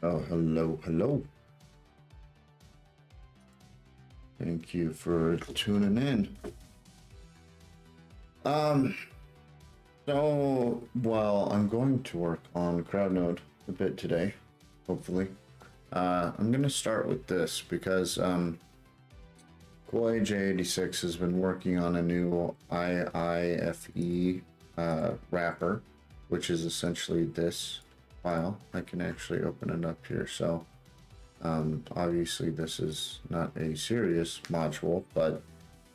Oh, hello, hello. Thank you for tuning in. Well, I'm going to work on CrowdNode a bit today, hopefully. I'm going to start with this because Koei J86 has been working on a new IIFE wrapper, which is essentially this file. I can actually open it up here. So obviously this is not a serious module, but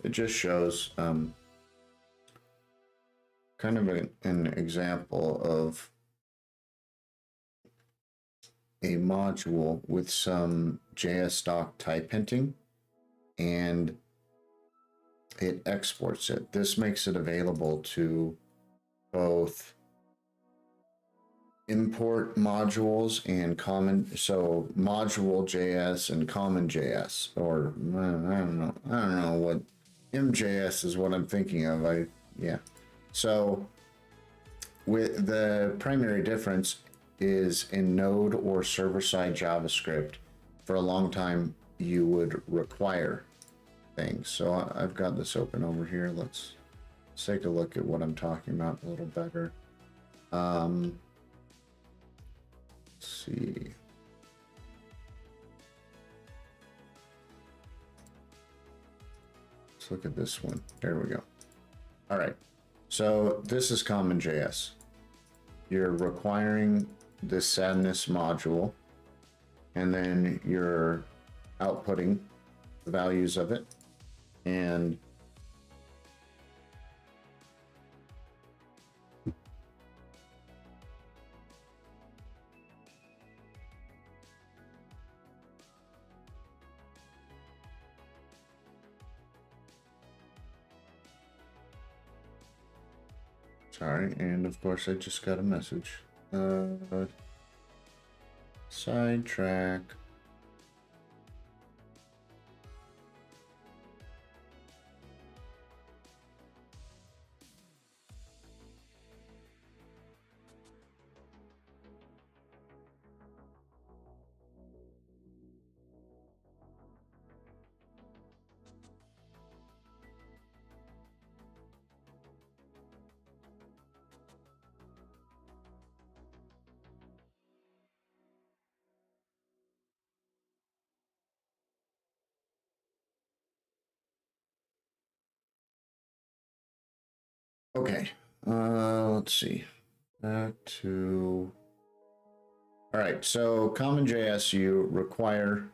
it just shows kind of an example of a module with some JS doc type hinting, and it exports it. This makes it available to both import modules and common, so module JS and common JS, or I don't know what MJS is what I'm thinking of. Yeah. So with the primary difference is in Node or server-side JavaScript, for a long time you would require things. So I've got this open over here. Let's take a look at what I'm talking about a little better. Let's see. Let's look at this one. There we go. All right. So this is common JS. You're requiring this sadness module, and then you're outputting the values of it. And sorry, and of course I just got a message. Sidetrack. Okay, let's see. Back to... All right, so common JS, you require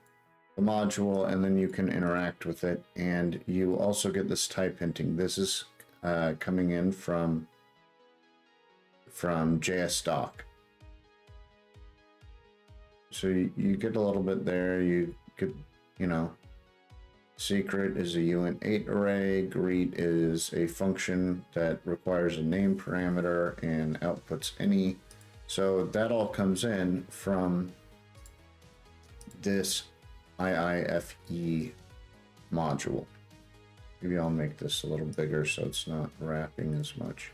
the module and then you can interact with it, and you also get this type hinting. This is coming in from JS doc. So you get a little bit there. You could, secret is a uint8 array. Greet is a function that requires a name parameter and outputs any. So that all comes in from this IIFE module. Maybe I'll make this a little bigger so it's not wrapping as much.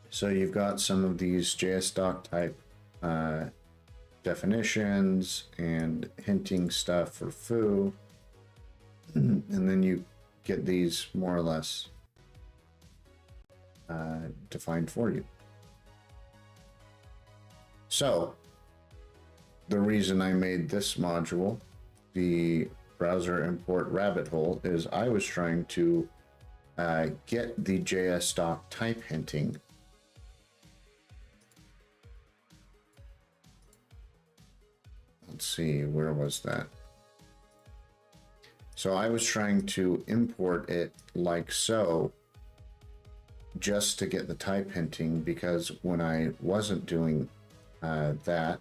So you've got some of these JS doc type definitions and hinting stuff for foo, and then you get these more or less defined for you. So the reason I made this module, the browser import rabbit hole, is I was trying to get the JS doc type hinting Let's see, where was that? So I was trying to import it like so, just to get the type hinting, because when I wasn't doing that,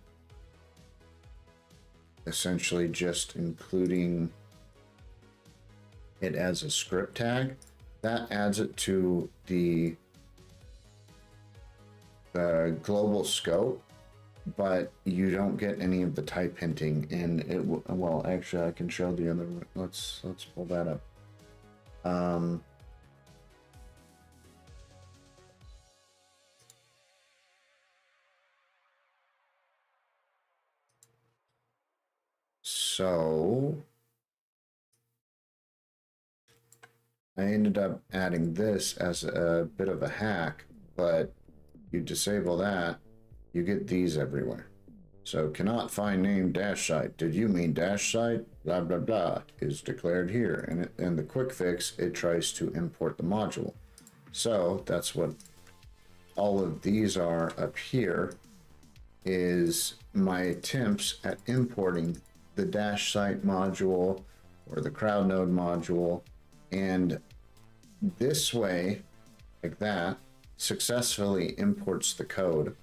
essentially just including it as a script tag, that adds it to the global scope, but you don't get any of the type hinting. And it well, actually I can show the other one. Let's pull that up. So I ended up adding this as a bit of a hack, but you disable that, you get these everywhere. So cannot find name dash site. Did you mean dash site? Blah, blah, blah is declared here. And in the quick fix, it tries to import the module. So that's what all of these are up here, is my attempts at importing the dash site module or the CrowdNode module. And this way, like that, successfully imports the code,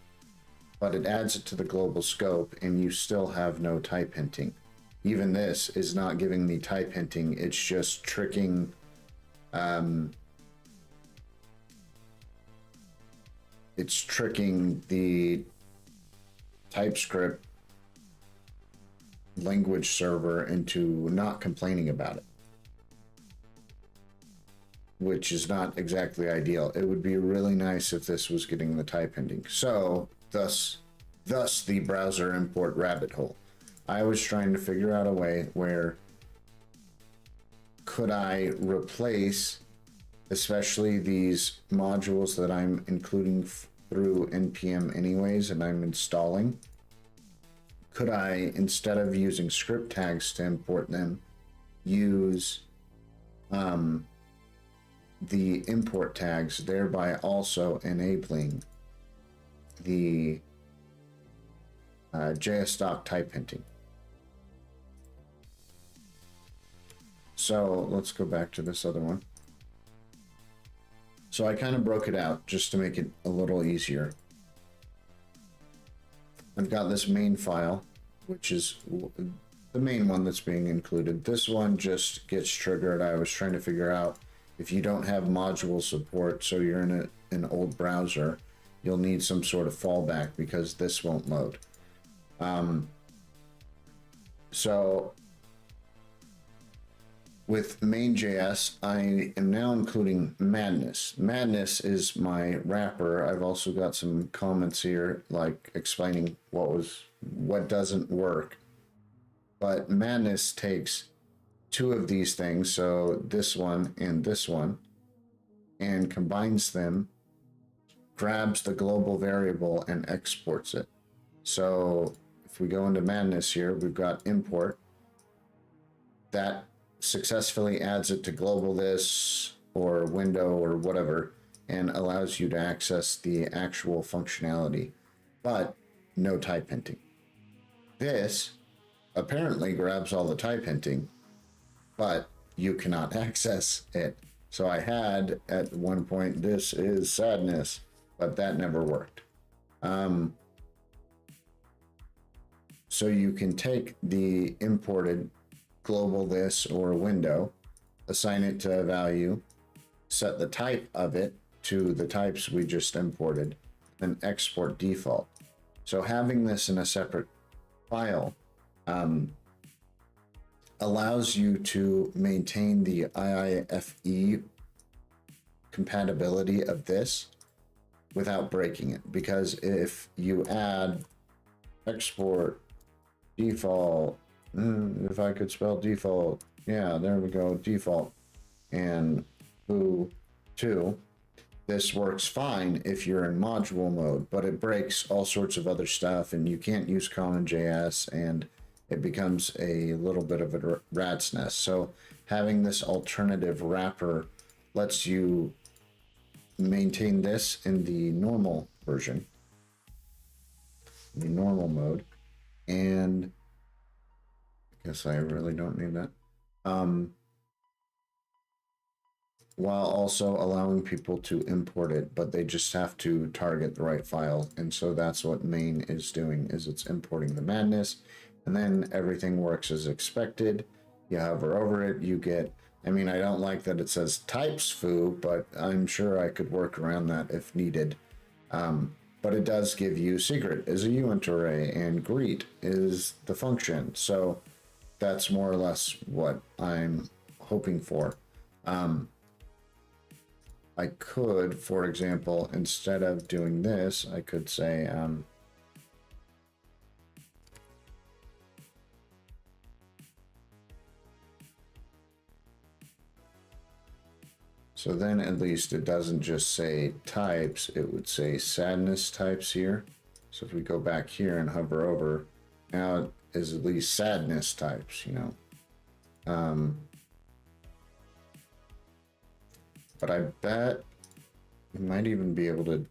but it adds it to the global scope and you still have no type hinting. Even this is not giving me type hinting, it's just tricking the TypeScript language server into not complaining about it, which is not exactly ideal. It would be really nice if this was getting the type hinting. So thus the browser import rabbit hole. I was trying to figure out a way where could I replace especially these modules that I'm including through npm anyways and I'm installing. Could I, instead of using script tags to import them, use the import tags, thereby also enabling the JSDoc type hinting. So let's go back to this other one. So I kind of broke it out just to make it a little easier. I've got this main file, which is the main one that's being included. This one just gets triggered. I was trying to figure out if you don't have module support, so you're in an old browser, you'll need some sort of fallback because this won't load. So with main.js, I am now including Madness. Madness is my wrapper. I've also got some comments here, like explaining what doesn't work. But Madness takes two of these things, so this one, and combines them, grabs the global variable and exports it. So if we go into Madness here, we've got import. That successfully adds it to global this or window or whatever and allows you to access the actual functionality, but no type hinting. This apparently grabs all the type hinting, but you cannot access it. So I had at one point, this is sadness, but that never worked. So you can take the imported global this or window, assign it to a value, set the type of it to the types we just imported, and export default. So having this in a separate file allows you to maintain the IIFE compatibility of this without breaking it. Because if you add export default, if I could spell default, yeah, there we go, default, and foo2, this works fine if you're in module mode, but it breaks all sorts of other stuff and you can't use CrowdNode.js and it becomes a little bit of a rat's nest. So having this alternative wrapper lets you maintain this in the normal version, the normal mode, and I guess I really don't need that. While also allowing people to import it, but they just have to target the right file. And so that's what main is doing, is it's importing the madness, and then everything works as expected. You hover over it, you get, I mean, I don't like that it says types foo, but I'm sure I could work around that if needed. But it does give you secret is a uint array and greet is the function. So that's more or less what I'm hoping for. I could, for example, instead of doing this, I could say, So then at least it doesn't just say types, it would say sadness types here. So if we go back here and hover over, now it is at least sadness types, you know. But I bet we might even be able to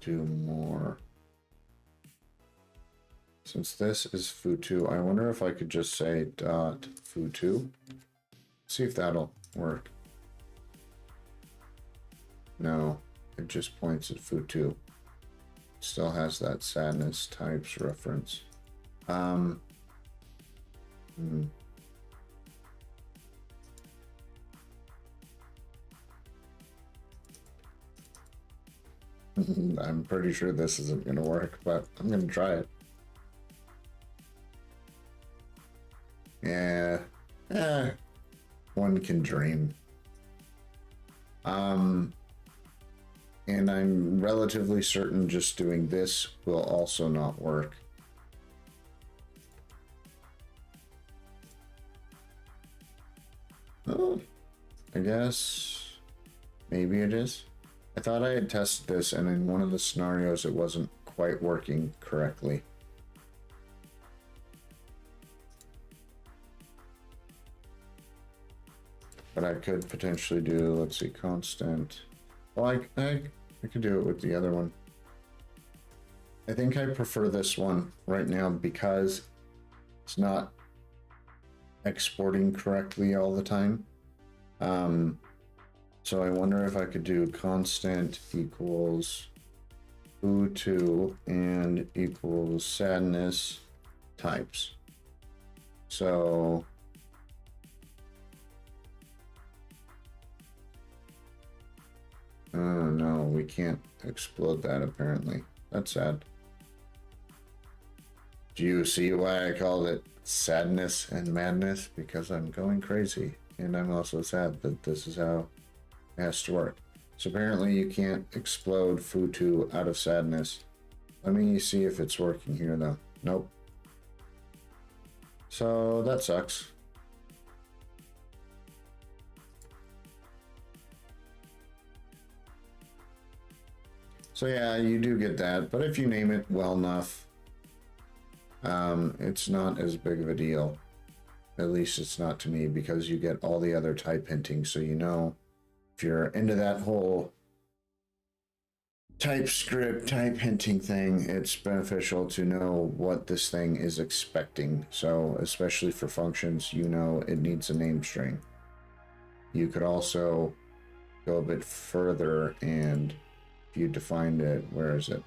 do more. Since this is foo2, I wonder if I could just say dot foo2. See if that'll work. No, it just points at foo2. Still has that sadness types reference. I'm pretty sure this isn't going to work, but I'm going to try it. Yeah, one can dream. And I'm relatively certain just doing this will also not work. Oh, I guess maybe it is. I thought I had tested this, and in one of the scenarios it wasn't quite working correctly. But I could potentially do, let's see, constant. Well, I could do it with the other one. I think I prefer this one right now because it's not exporting correctly all the time. So I wonder if I could do constant equals foo2 and equals sadness types. So oh no, we can't explode that apparently. That's sad. Do you see why I called it sadness and madness? Because I'm going crazy, and I'm also sad that this is how it has to work. So apparently you can't explode foo2 out of sadness. Let me see if it's working here though. Nope. So that sucks. So yeah, you do get that, but if you name it well enough, it's not as big of a deal. At least it's not to me, because you get all the other type hinting, so you know if you're into that whole TypeScript type hinting thing, it's beneficial to know what this thing is expecting. So especially for functions, you know it needs a name string. You could also go a bit further, and if you defined it, where is it?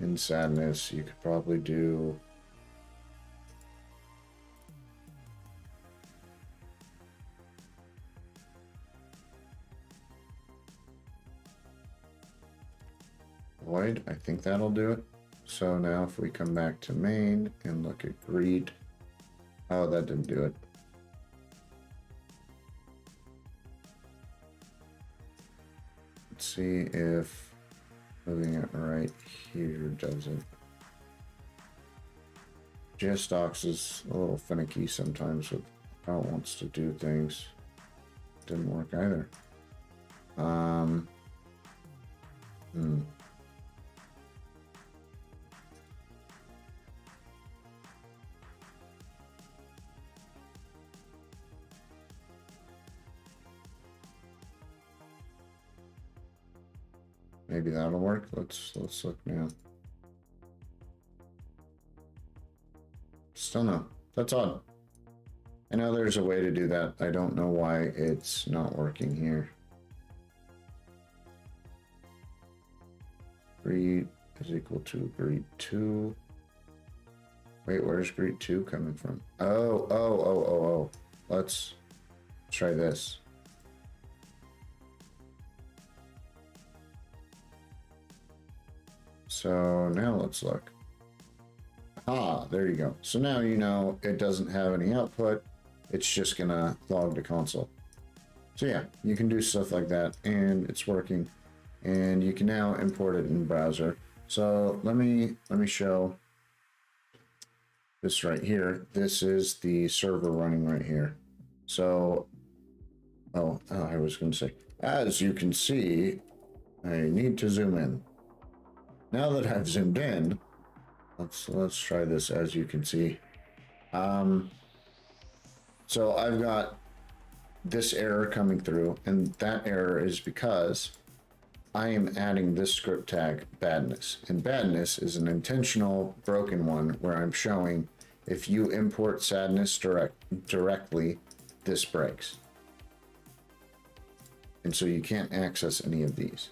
In sadness, you could probably do void. I think that'll do it. So now if we come back to main and look at greet, oh, that didn't do it. Let's see if moving it right here does it. JS docs is a little finicky sometimes with how it wants to do things. Didn't work either. Maybe that'll work. Let's look now. Still no. That's odd. I know there's a way to do that. I don't know why it's not working here. Greet is equal to greet2. Wait, where's greet2 coming from? Oh. Let's try this. So now let's look. Ah, there you go. So now you know it doesn't have any output. It's just gonna log to console. So yeah, you can do stuff like that, and it's working. And you can now import it in browser. So let me show this right here. This is the server running right here. So I was going to say, as you can see, I need to zoom in. Now that I've zoomed in, let's try this. As you can see, so I've got this error coming through, and that error is because I am adding this script tag badness, and badness is an intentional broken one where I'm showing if you import sadness directly, this breaks. And so you can't access any of these.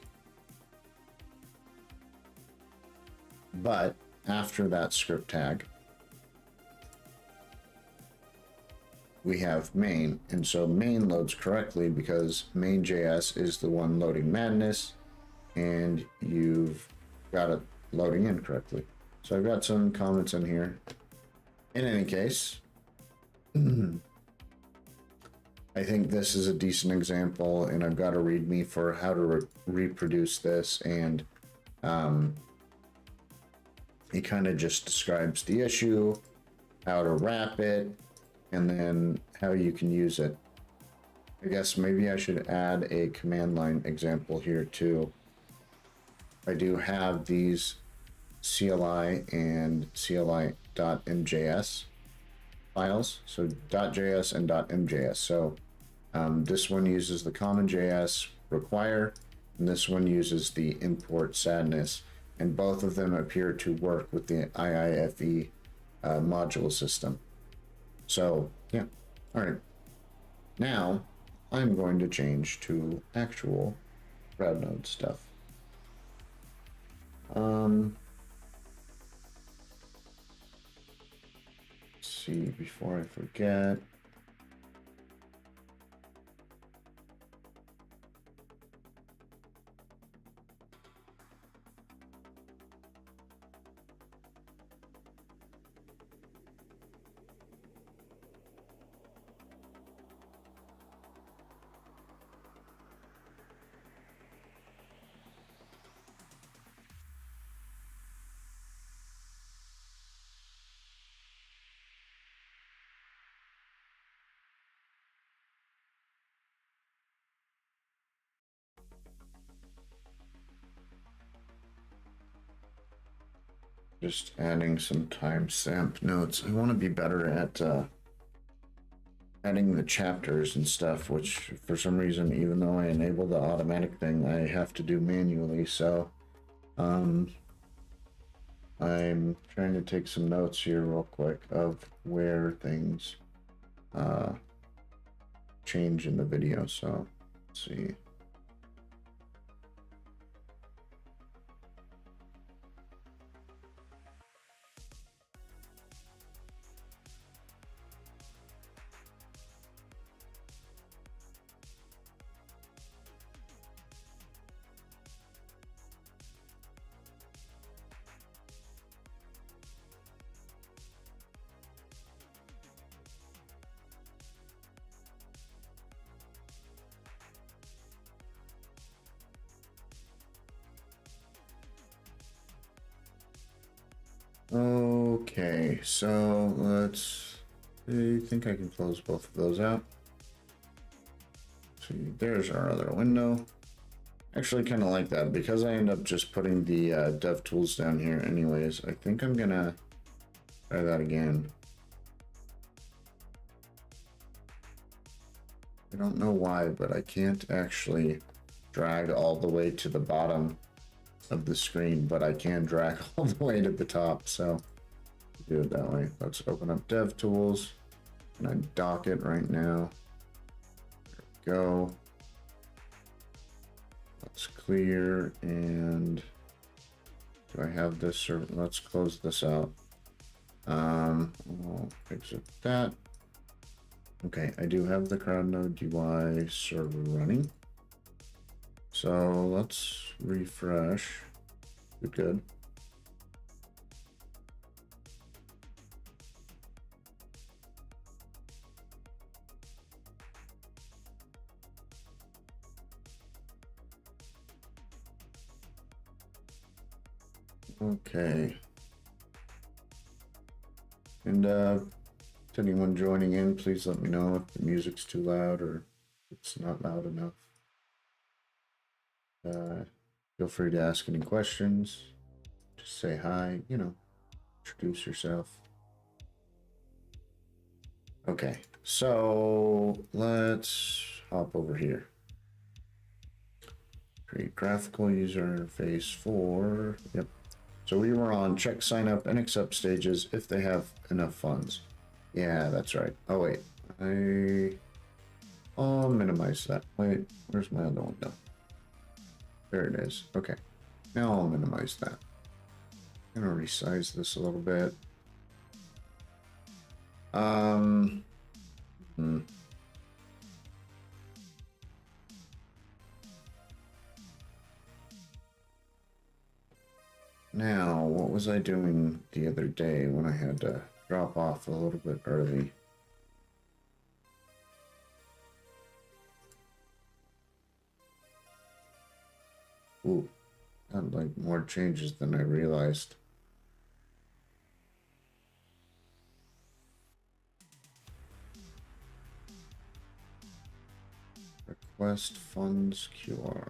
But after that script tag, we have main, and so main loads correctly because main.js is the one loading madness, and you've got it loading in correctly. So I've got some comments in here. In any case, I think this is a decent example, and I've got a README for how to reproduce this, and it kind of just describes the issue, how to wrap it, and then how you can use it. I guess maybe I should add a command line example here too. I do have these CLI and CLI.mjs files, so .js and .mjs. So this one uses the common.js require, and this one uses the import sadness, and both of them appear to work with the IIFE module system. So yeah, all right. Now I'm going to change to actual CrowdNode stuff. Let's see before I forget. Just adding some timestamp notes. I want to be better at adding the chapters and stuff, which for some reason, even though I enable the automatic thing, I have to do manually. So I'm trying to take some notes here real quick of where things change in the video. So let's see. Okay, so I think I can close both of those out. See, there's our other window. Actually kind of like that because I end up just putting the dev tools down here anyways. I think I'm gonna try that again. I don't know why, but I can't actually drag all the way to the bottom of the screen, but I can drag all the way to the top, so do it that way. Let's open up DevTools, and I dock it right now. There we go. Let's clear, and do I have this, or let's close this out. We'll exit that. Okay, I do have the CrowdNode UI server running. So let's refresh. Good. Okay. And anyone joining in, please let me know if the music's too loud or It's not loud enough. Feel free to ask any questions. Just say hi, you know, introduce yourself. Okay, so let's hop over here. Create graphical user interface for, yep. So we were on check sign up and accept stages if they have enough funds. Yeah, that's right. Oh wait, I'll minimize that. Wait, where's my other window? There it is. Okay, now I'll minimize that. I'm gonna resize this a little bit. Now, what was I doing the other day when I had to drop off a little bit early? Ooh, had like more changes than I realized. Request funds QR.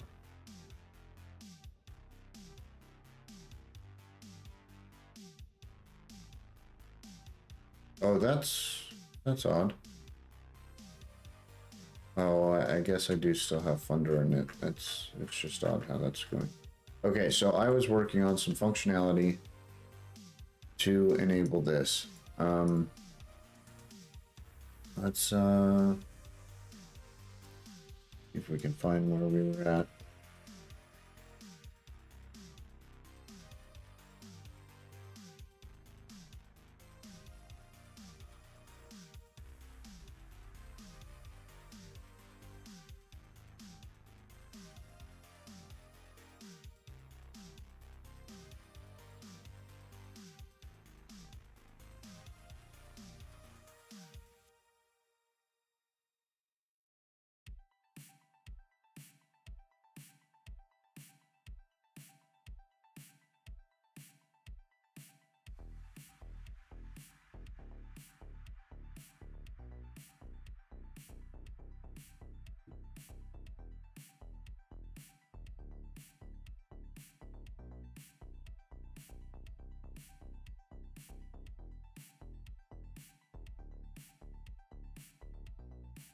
Oh, that's odd. Oh, I guess I do still have Funder in it. It's just odd how that's going. Okay, so I was working on some functionality to enable this. Let's see if we can find where we were at.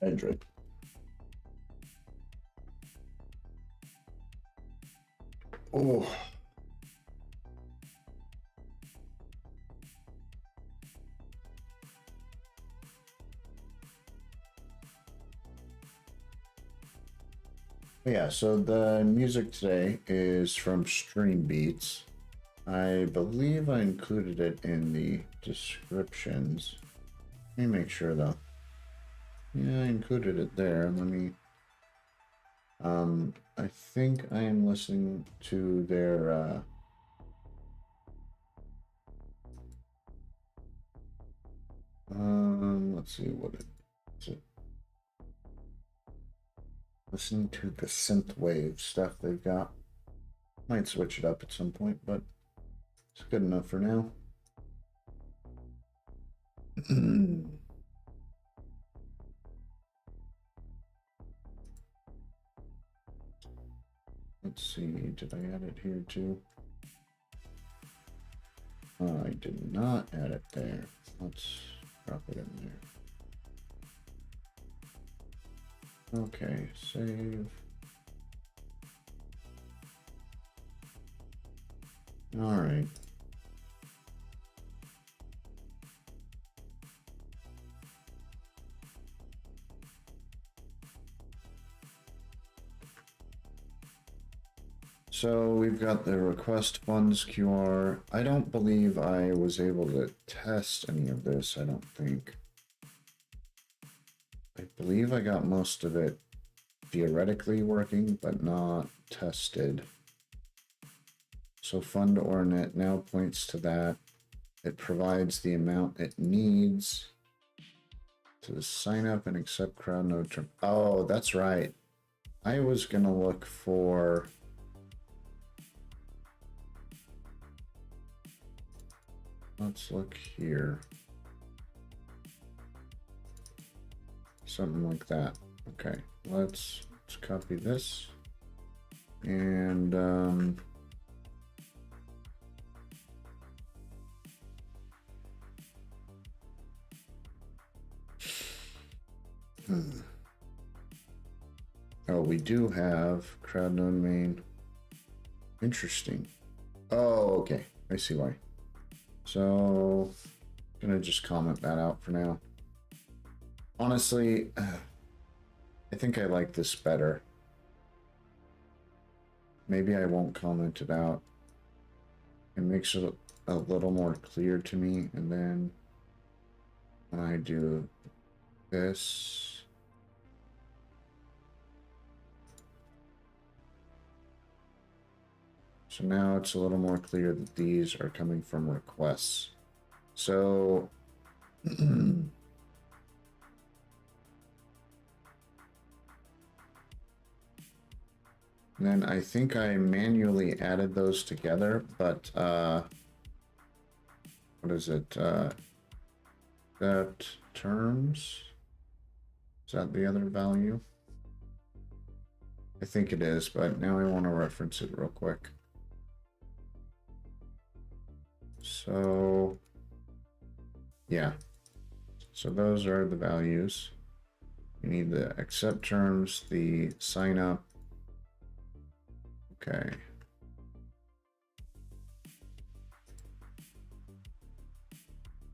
Android. Oh. Yeah, so the music today is from Stream Beats. I believe I included it in the descriptions. Let me make sure though. Yeah, I included it there. Let me. I think I am listening to their. Let's see what it is. It listening to the synthwave stuff they've got. Might switch it up at some point, but it's good enough for now. Let's see, did I add it here too? I did not add it there. Let's drop it in there. Okay, save. All right. So we've got the request funds QR. I don't believe I was able to test any of this, I don't think. I believe I got most of it theoretically working, but not tested. So fund ornament now points to that. It provides the amount it needs to sign up and accept CrowdNode term. Oh, that's right. I was gonna look for. Let's look here. Something like that. Okay, let's copy this. And oh, we do have CrowdNode main. Interesting. Oh, okay. I see why. So, I'm gonna just comment that out for now. Honestly, I think I like this better. Maybe I won't comment it out. It makes it a little more clear to me. And then when I do this, so now it's a little more clear that these are coming from requests. So then I think I manually added those together, but what is it? That terms? Is that the other value? I think it is, but now I want to reference it real quick. So yeah, so those are the values. You need the accept terms, the sign up. Okay.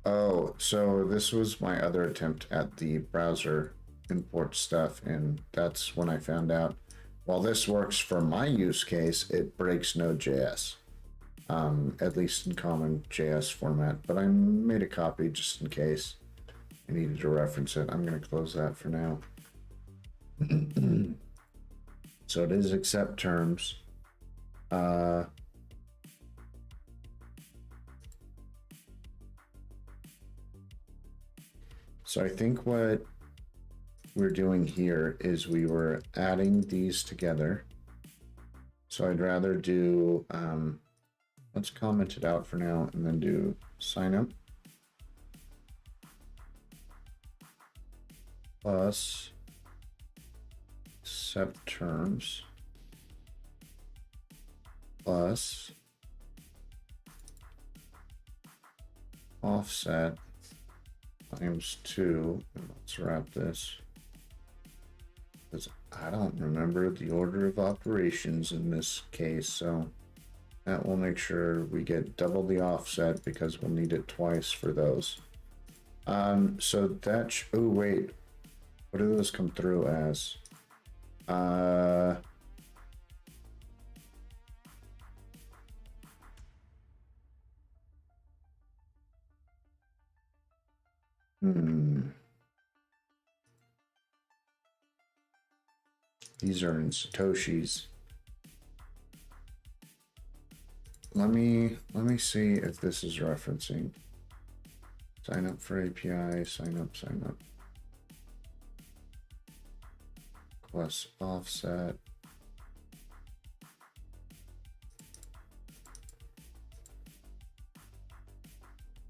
Oh, so this was my other attempt at the browser import stuff, and that's when I found out, while this works for my use case, it breaks Node.js, at least in common JS format, but I made a copy just in case I needed to reference it. I'm going to close that for now. So it is accept terms. So I think what we're doing here is we were adding these together. So I'd rather do, let's comment it out for now and then do sign up plus accept terms plus offset times 2. And let's wrap this, because I don't remember the order of operations in this case, so that will make sure we get double the offset because we'll need it twice for those. So that, oh wait, what do those come through as? These are in Satoshis. Let me see if this is referencing. Sign up for API, sign up. Plus offset.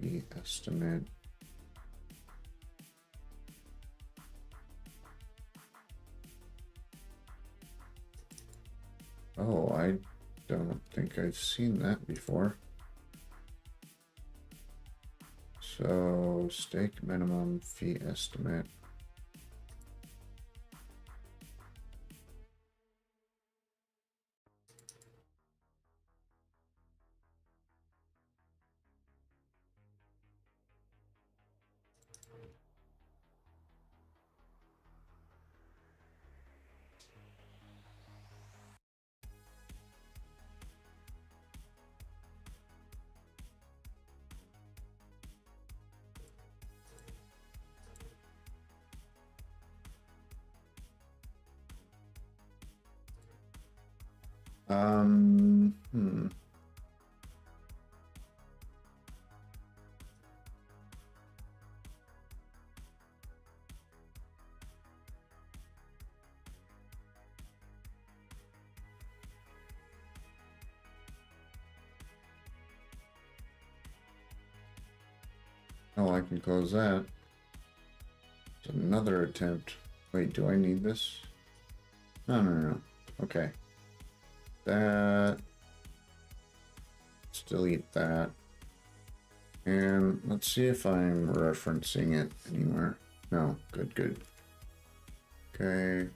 The estimate. Oh, I don't think I've seen that before. So stake minimum fee estimate. Oh, I can close that. It's another attempt Wait, do I need this? No, no, no. Okay. That. Let's delete that. And let's see if I'm referencing it anywhere. No, good, good. Okay.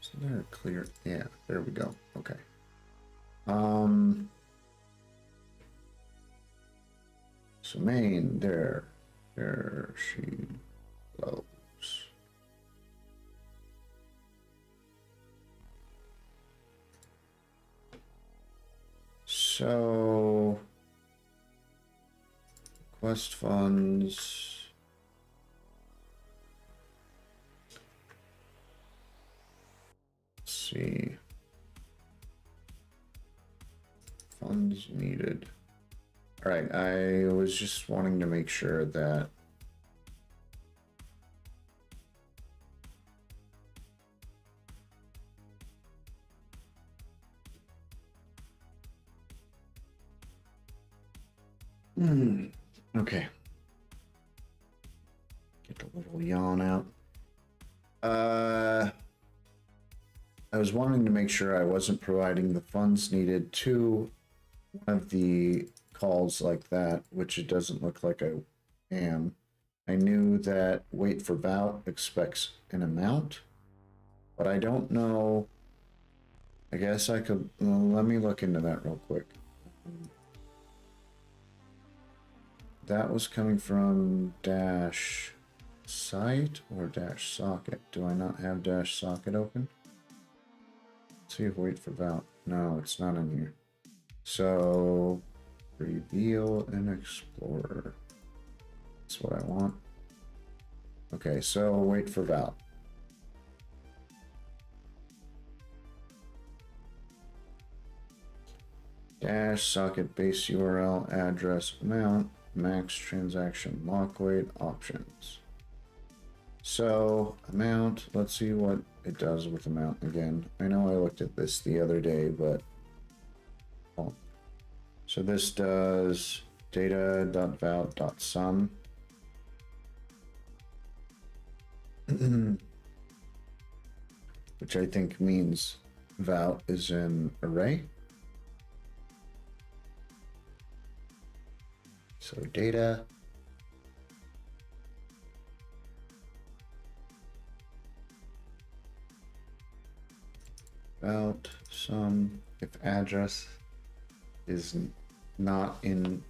Isn't there a clear? Yeah, there we go. Okay. So main, there she goes. So request funds. Let's see. Funds needed. All right, I was just wanting to make sure that okay. Get the little yawn out. I was wanting to make sure I wasn't providing the funds needed to one of the calls like that, which it doesn't look like I am. I knew that wait for vout expects an amount, but I don't know. I guess I could, well, let me look into that real quick. That was coming from dash site or dash socket. Do I not have dash socket open? Let's see if wait for vout. No, it's not in here. So reveal and explorer. That's what I want. Okay, so wait for vout. Dash socket base URL address amount max transaction lock weight options. So amount, let's see what it does with amount again. I know I looked at this the other day, but oh. So this does data.vout.sum. Which I think means vout is an array. So data vout sum, if address is not in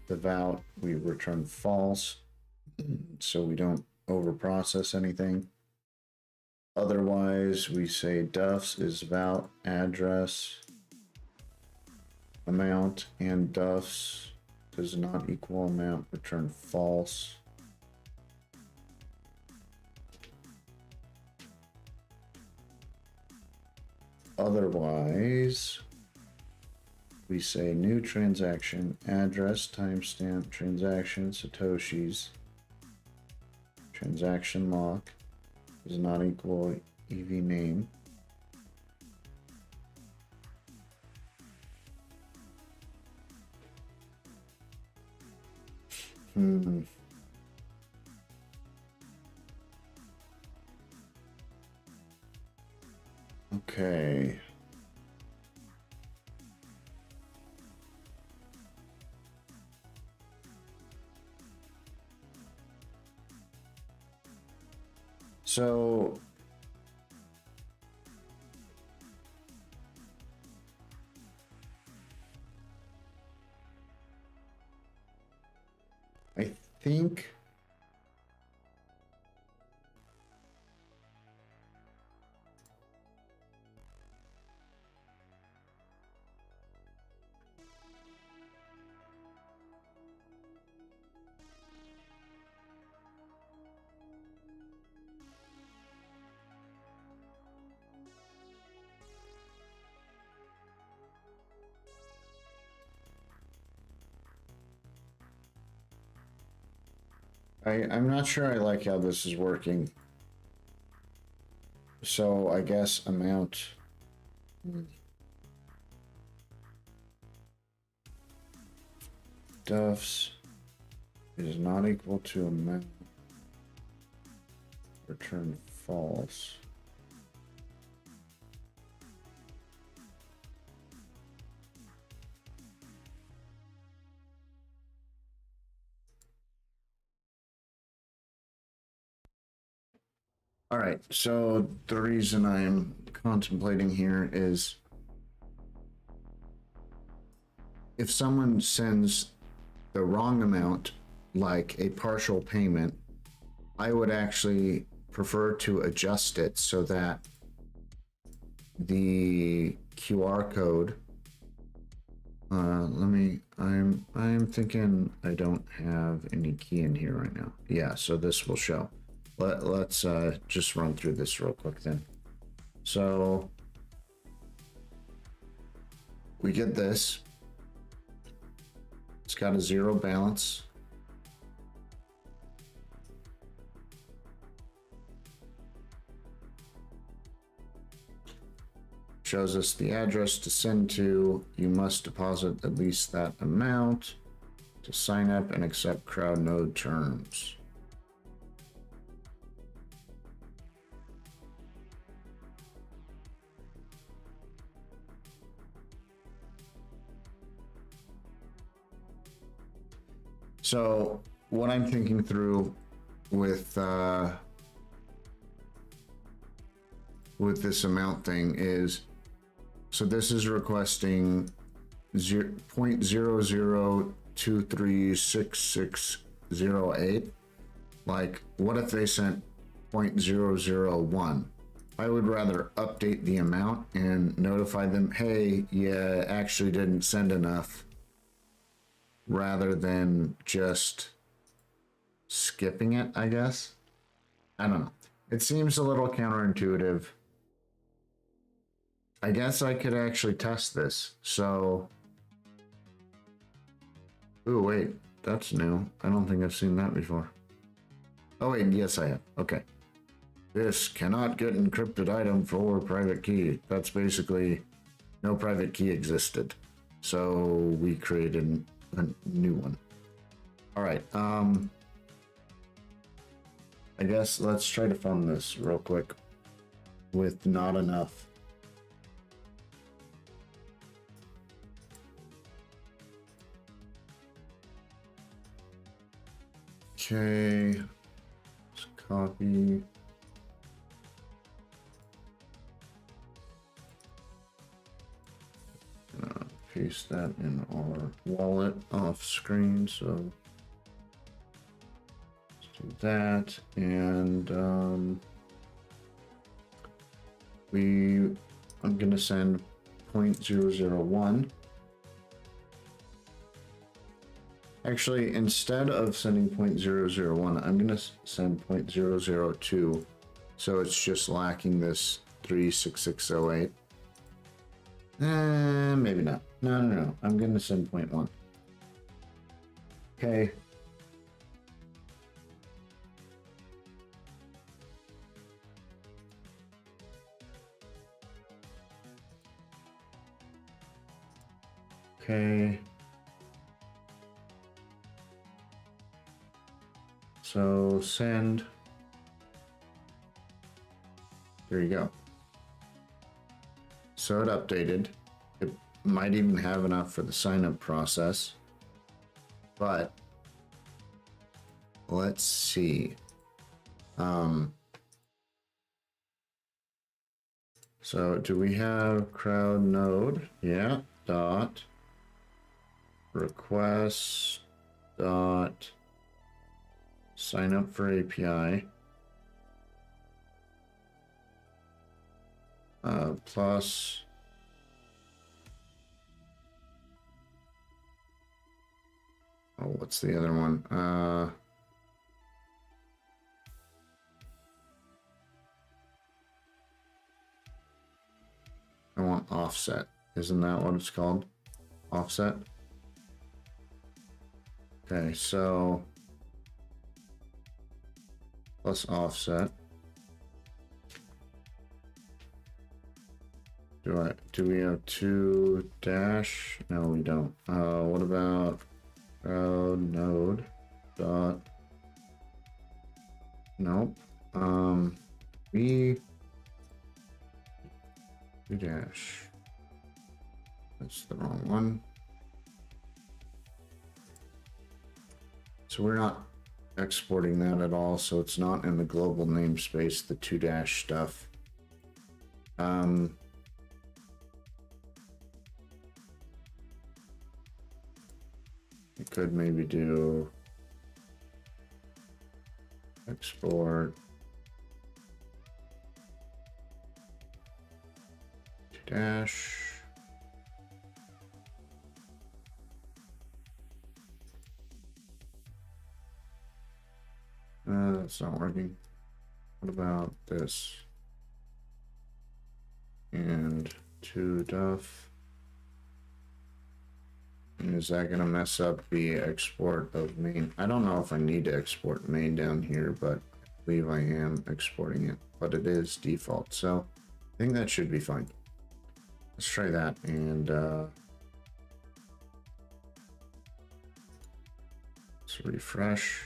the vout, we return false, so we don't overprocess anything. Otherwise, we say duffs is vout address amount, and duffs does not equal amount, return false. Otherwise, we say new transaction address timestamp transaction satoshis transaction lock does not equal EV name. Okay. So I think I'm not sure I like how this is working. So I guess amount. Duffs is not equal to amount. return false. All right, so the reason I'm contemplating here is if someone sends the wrong amount, like a partial payment, I would actually prefer to adjust it so that the QR code, I'm thinking I don't have any key in here right now. Yeah, so this will show. Let's just run through this real quick then. So we get this. It's got a 0 balance. Shows us the address to send to. You must deposit at least that amount to sign up and accept CrowdNode terms. So what I'm thinking through with this amount thing is, so this is requesting 0.00236608. Like, what if they sent 0.001? I would rather update the amount and notify them, hey, you actually didn't send enough, rather than just skipping it, I guess. I don't know. It seems a little counterintuitive. I guess I could actually test this. So, ooh, wait, that's new. I don't think I've seen that before. Oh wait, yes I have. Okay. This cannot get encrypted item for private key. That's basically no private key existed. So we created a new one. All right. I guess let's try to fund this real quick with not enough. Okay. Let's copy. Paste that in our wallet off screen. So let's do that. And I'm going to send 0.001. Actually, instead of sending 0.001, I'm going to send 0.002. So it's just lacking this 36608. Maybe not. No. I'm going to send 0.1. Okay. Okay. So send. There you go. So it updated. It might even have enough for the sign-up process. But let's see. So do we have CrowdNode? Yeah. Dot request dot sign up for API plus what's the other one? I want offset. Isn't that what it's called? Offset. Okay, so plus offset. Do we have 2 dash? No, we don't. What about CrowdNode dot? Nope. we dash. That's the wrong one. So we're not exporting that at all, so it's not in the global namespace, the 2- stuff. We could maybe do export 2-. That's not working. What about this? And 2-. And is that going to mess up the export of main? I don't know if I need to export main down here, but I believe I am exporting it, but it is default. So I think that should be fine. Let's try that. And let's refresh.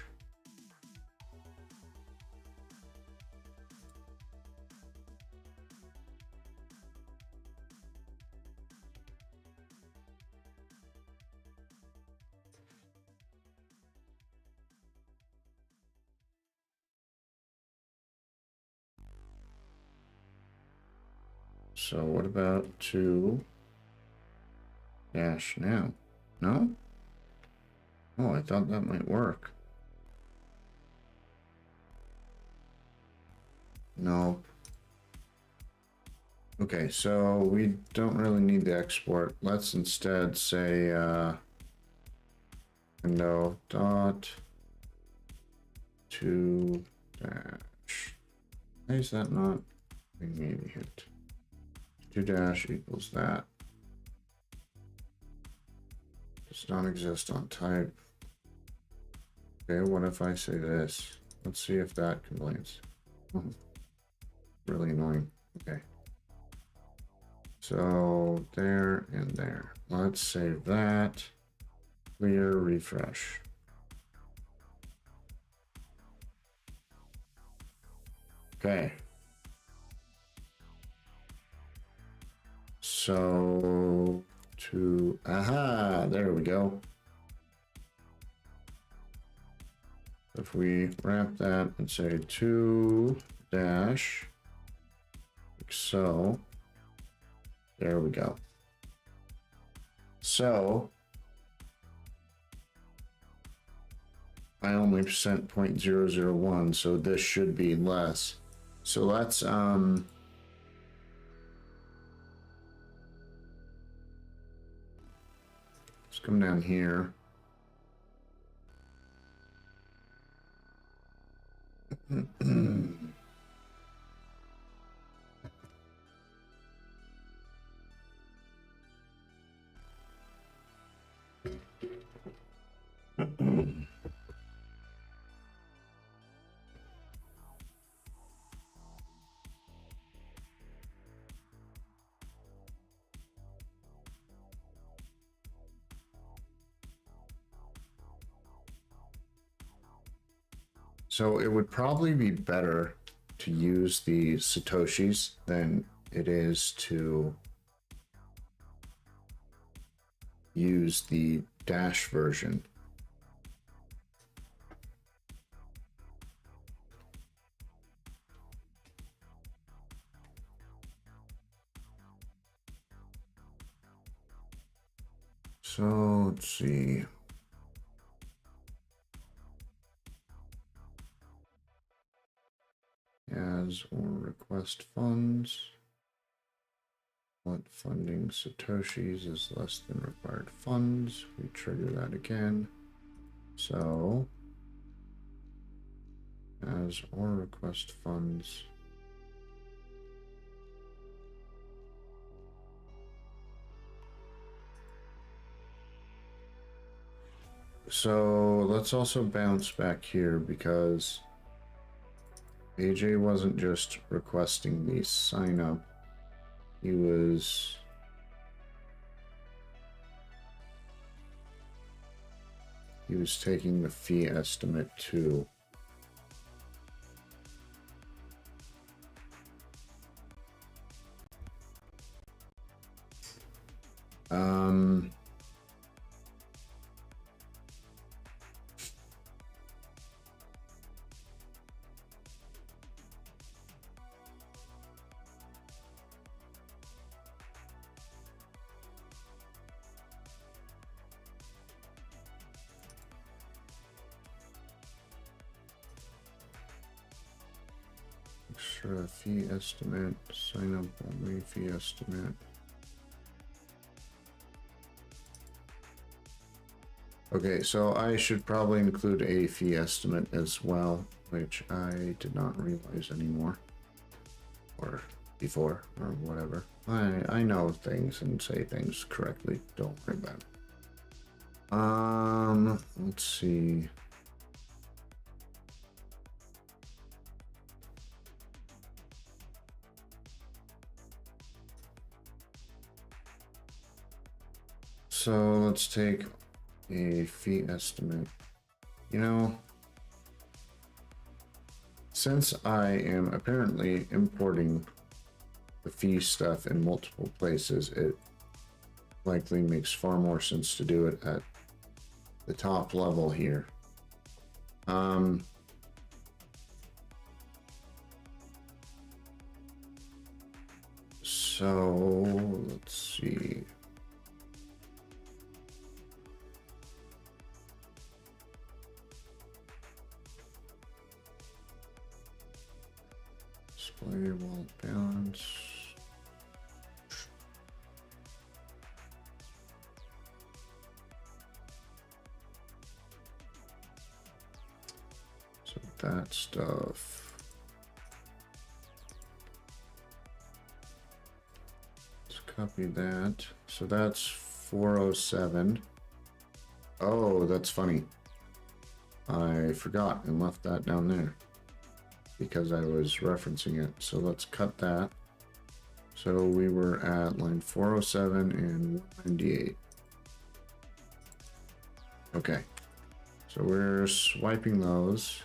So what about 2- now? No? Oh, I thought that might work. No. Okay, so we don't really need the export. Let's instead say window dot 2-. Why is that not being maybe hit? 2- equals that. Does not exist on type. Okay, what if I say this? Let's see if that complains. Oh, really annoying. Okay. So there and there. Let's save that. Clear, refresh. Okay. So aha, there we go. If we wrap that and say 2-, like so, there we go. So I only sent 0.001, so this should be less. So let's come down here. So it would probably be better to use the Satoshis than it is to use the Dash version. So let's see. As or request funds. What funding Satoshis is less than required funds. We trigger that again. So as or request funds. So let's also bounce back here because AJ wasn't just requesting the sign up. He was taking the fee estimate too. Um, extra fee estimate, sign up only fee estimate. Okay, so I should probably include a fee estimate as well, which I did not realize anymore, or before, or whatever. I know things and say things correctly. Don't worry about it. Let's see. So let's take a fee estimate. You know, since I am apparently importing the fee stuff in multiple places, it likely makes far more sense to do it at the top level here. So let's see. Display wallet balance. So that stuff. Let's copy that. So that's 407. Oh, that's funny. I forgot and left that down there because I was referencing it. So let's cut that. So we were at line 407 and 198. Okay. So we're swiping those.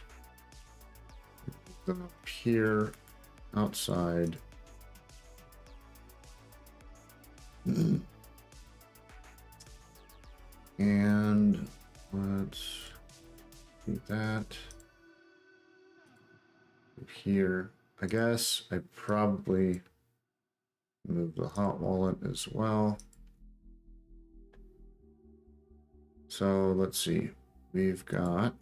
Them up here outside. And let's do that here. I guess I probably move the hot wallet as well. So let's see. We've got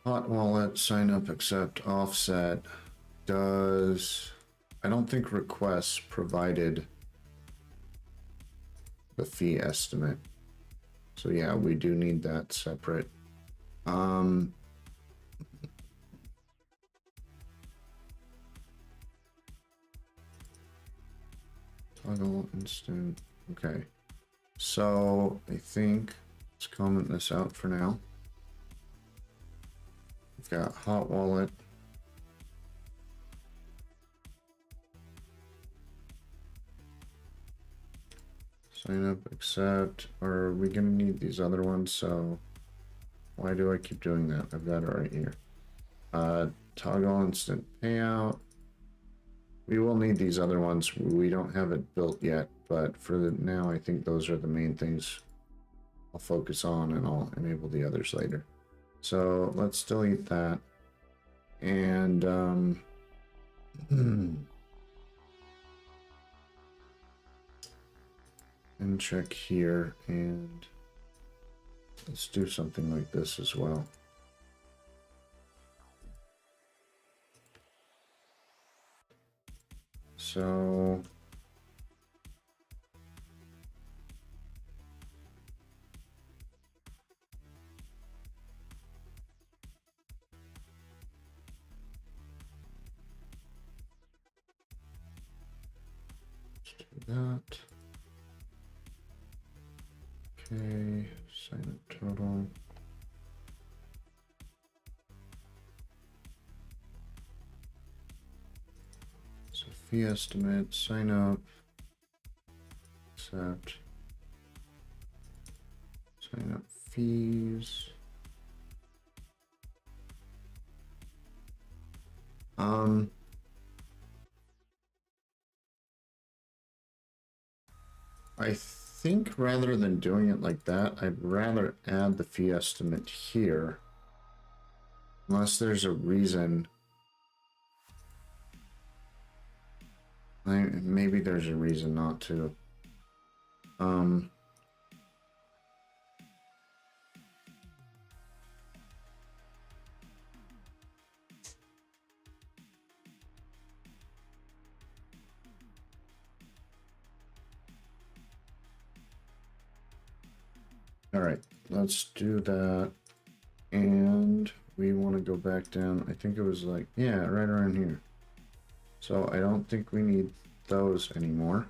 hot wallet, sign up, accept, offset. I don't think requests provided the fee estimate. So yeah, we do need that separate. Toggle instant. Okay. So I think let's comment this out for now. We've got hot wallet. Sign up, accept. Are we gonna need these other ones? So why do I keep doing that? I've got it right here. Toggle instant payout. We will need these other ones. We don't have it built yet, but for now, I think those are the main things I'll focus on, and I'll enable the others later. So let's delete that. And and check here, and let's do something like this as well. So let's do that. Okay, sign up total. So fee estimate, sign up, accept, sign up fees. I think rather than doing it like that, I'd rather add the fee estimate here. Unless there's a reason. Maybe there's a reason not to. All right, let's do that. And we want to go back down. I think it was like, yeah, right around here. So I don't think we need those anymore.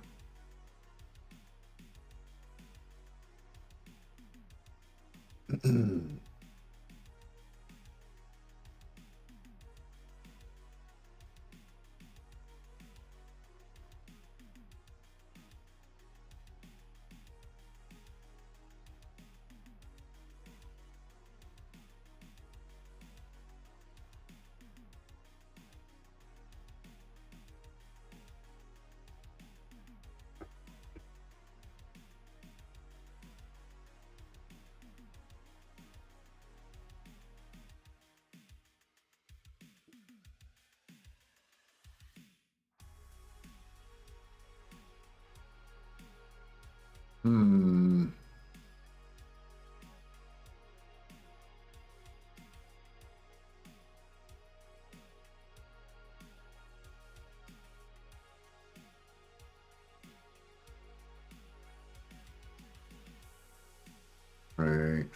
Right.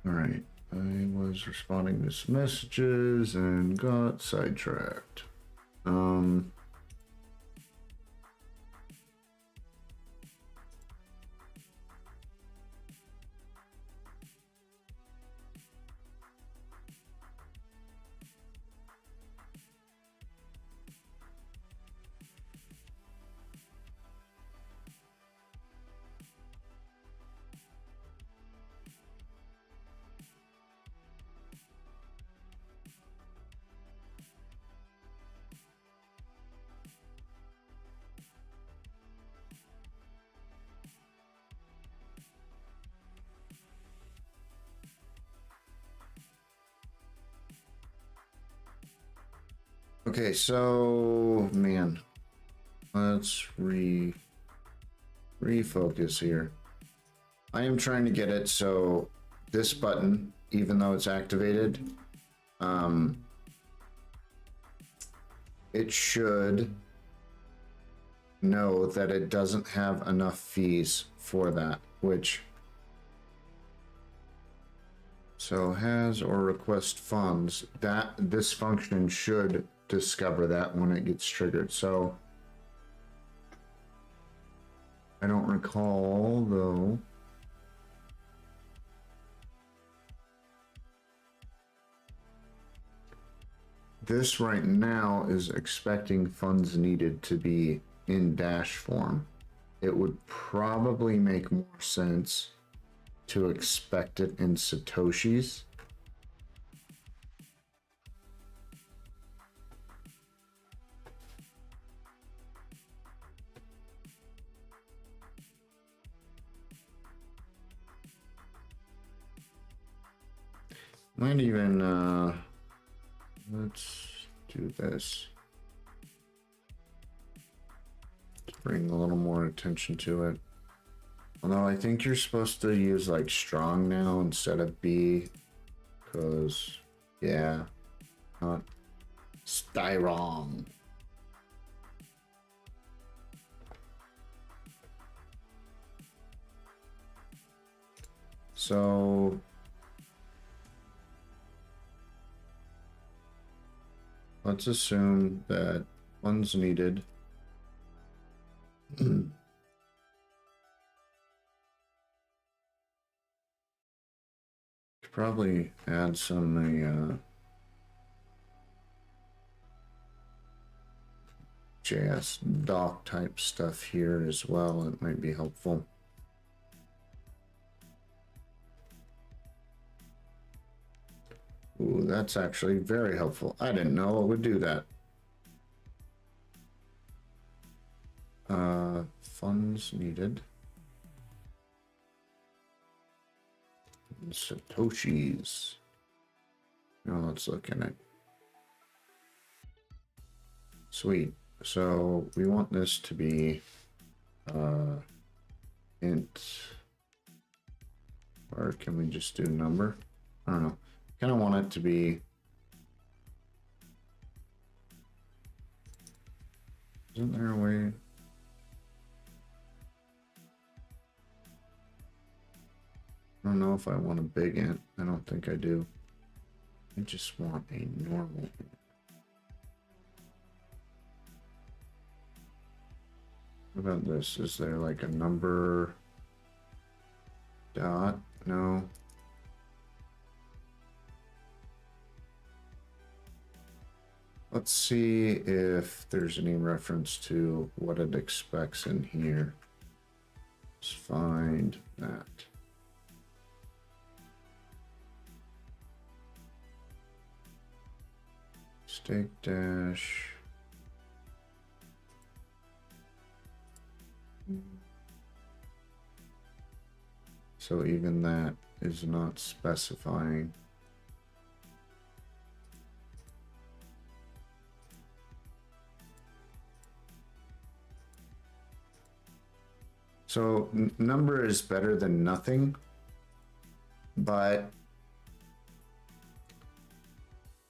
All right. I was responding to some messages and got sidetracked. Okay, so man, let's refocus here. I am trying to get it so this button, even though it's activated, it should know that it doesn't have enough fees for that, which so has or request funds, that this function should discover that when it gets triggered. So I don't recall though. This right now is expecting funds needed to be in dash form. It would probably make more sense to expect it in Satoshis. Might even, let's do this. To bring a little more attention to it. Although I think you're supposed to use like strong now instead of B. Because, yeah, not styron. So let's assume that funds needed. Could probably add some JS doc type stuff here as well. It might be helpful. Ooh, that's actually very helpful. I didn't know it would do that. Funds needed. Satoshis. Now let's look in it. Sweet. So we want this to be int, or can we just do number? I don't know. Kind of want it to be. Isn't there a way? I don't know if I want a big int. I don't think I do. I just want a normal int. What about this? Is there like a number dot? No. Let's see if there's any reference to what it expects in here. Let's find that. Stake dash. So even that is not specifying. So number is better than nothing, but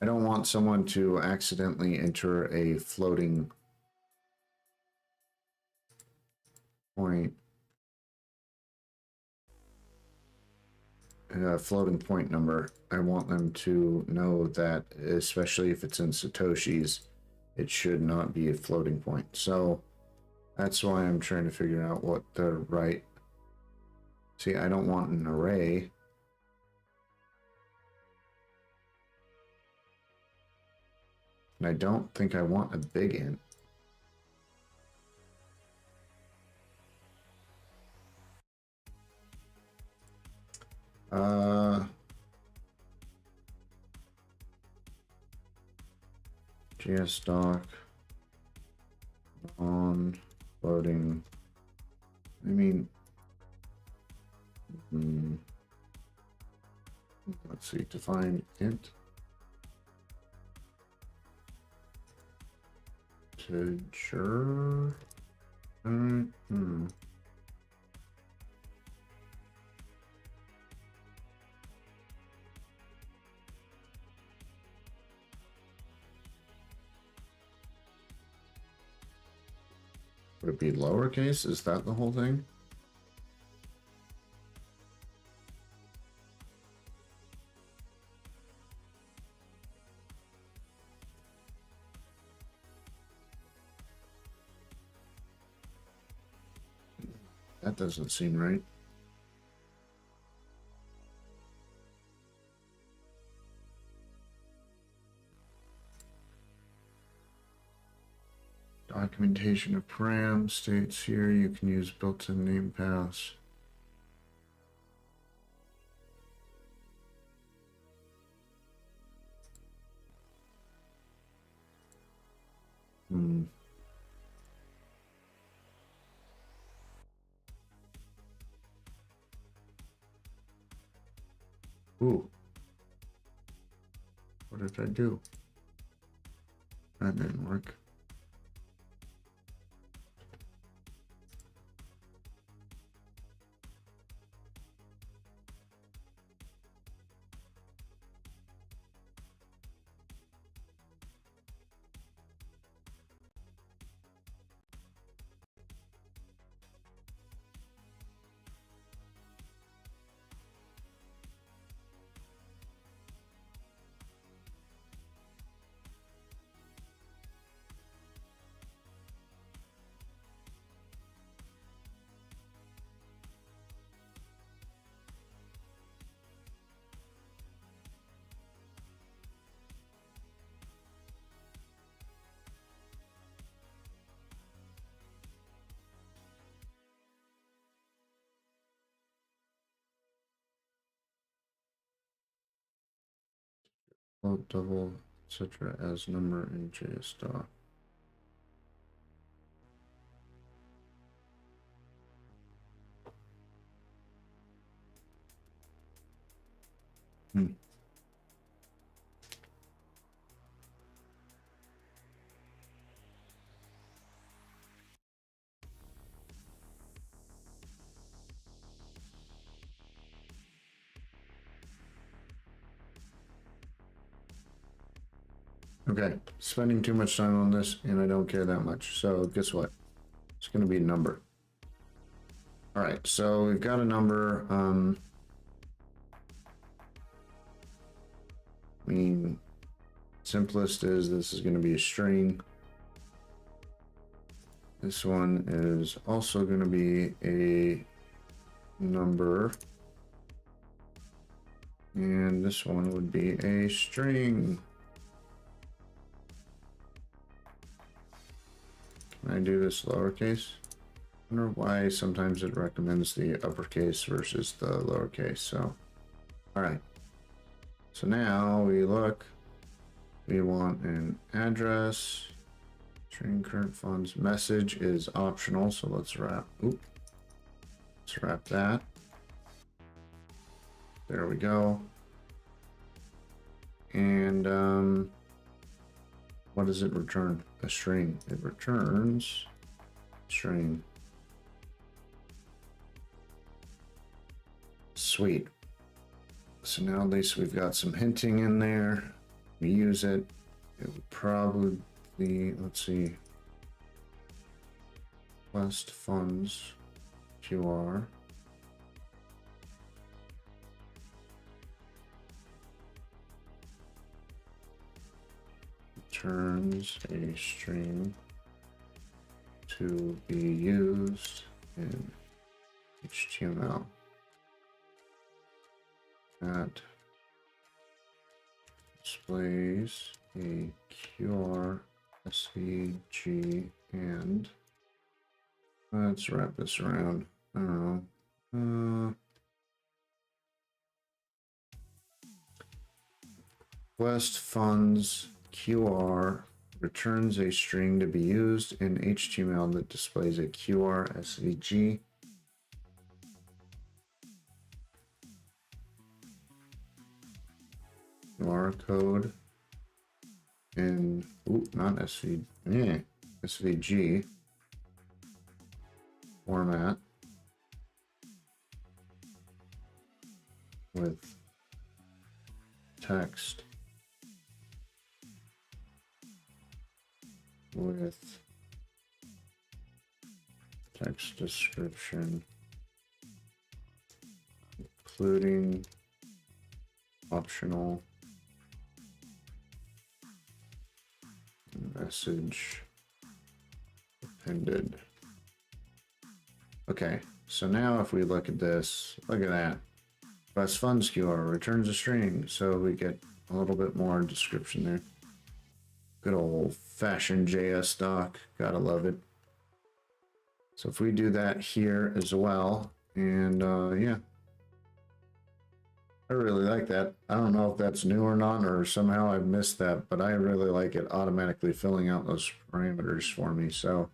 I don't want someone to accidentally enter a floating point, floating point number. I want them to know that, especially if it's in Satoshis, it should not be a floating point. So that's why I'm trying to figure out what the right. See, I don't want an array. And I don't think I want a big int. JS doc on floating. I mean, let's see, define int. Sure. Would it be lowercase? Is that the whole thing? That doesn't seem right. Documentation of param states here you can use built-in name paths. Ooh. What did I do? That didn't work. Float double, etc. as number in JS doc. Okay, spending too much time on this and I don't care that much. So guess what? It's going to be a number. All right, so we've got a number. I mean, simplest is this is going to be a string. This one is also going to be a number. And this one would be a string. Can I do this lowercase? I wonder why sometimes it recommends the uppercase versus the lowercase. So, all right. So now we look, we want an address, string current funds, message is optional. So let's wrap that. There we go. And what does it return? A string. It returns string. Sweet. So now at least we've got some hinting in there. We use it. It would probably, let's see, request funds QR. Returns a string to be used in HTML. That displays a QR, SVG, and let's wrap this around. I don't know. Request funds QR returns a string to be used in HTML that displays a QR SVG. QR code in not SVG format with text with text description including optional message appended. Okay, so now if we look at this, look at that. Request funds QR returns a string, so we get a little bit more description there. Good old fashioned JS doc, gotta love it. So if we do that here as well, and yeah, I really like that. I don't know if that's new or not, or somehow I've missed that, but I really like it automatically filling out those parameters for me. So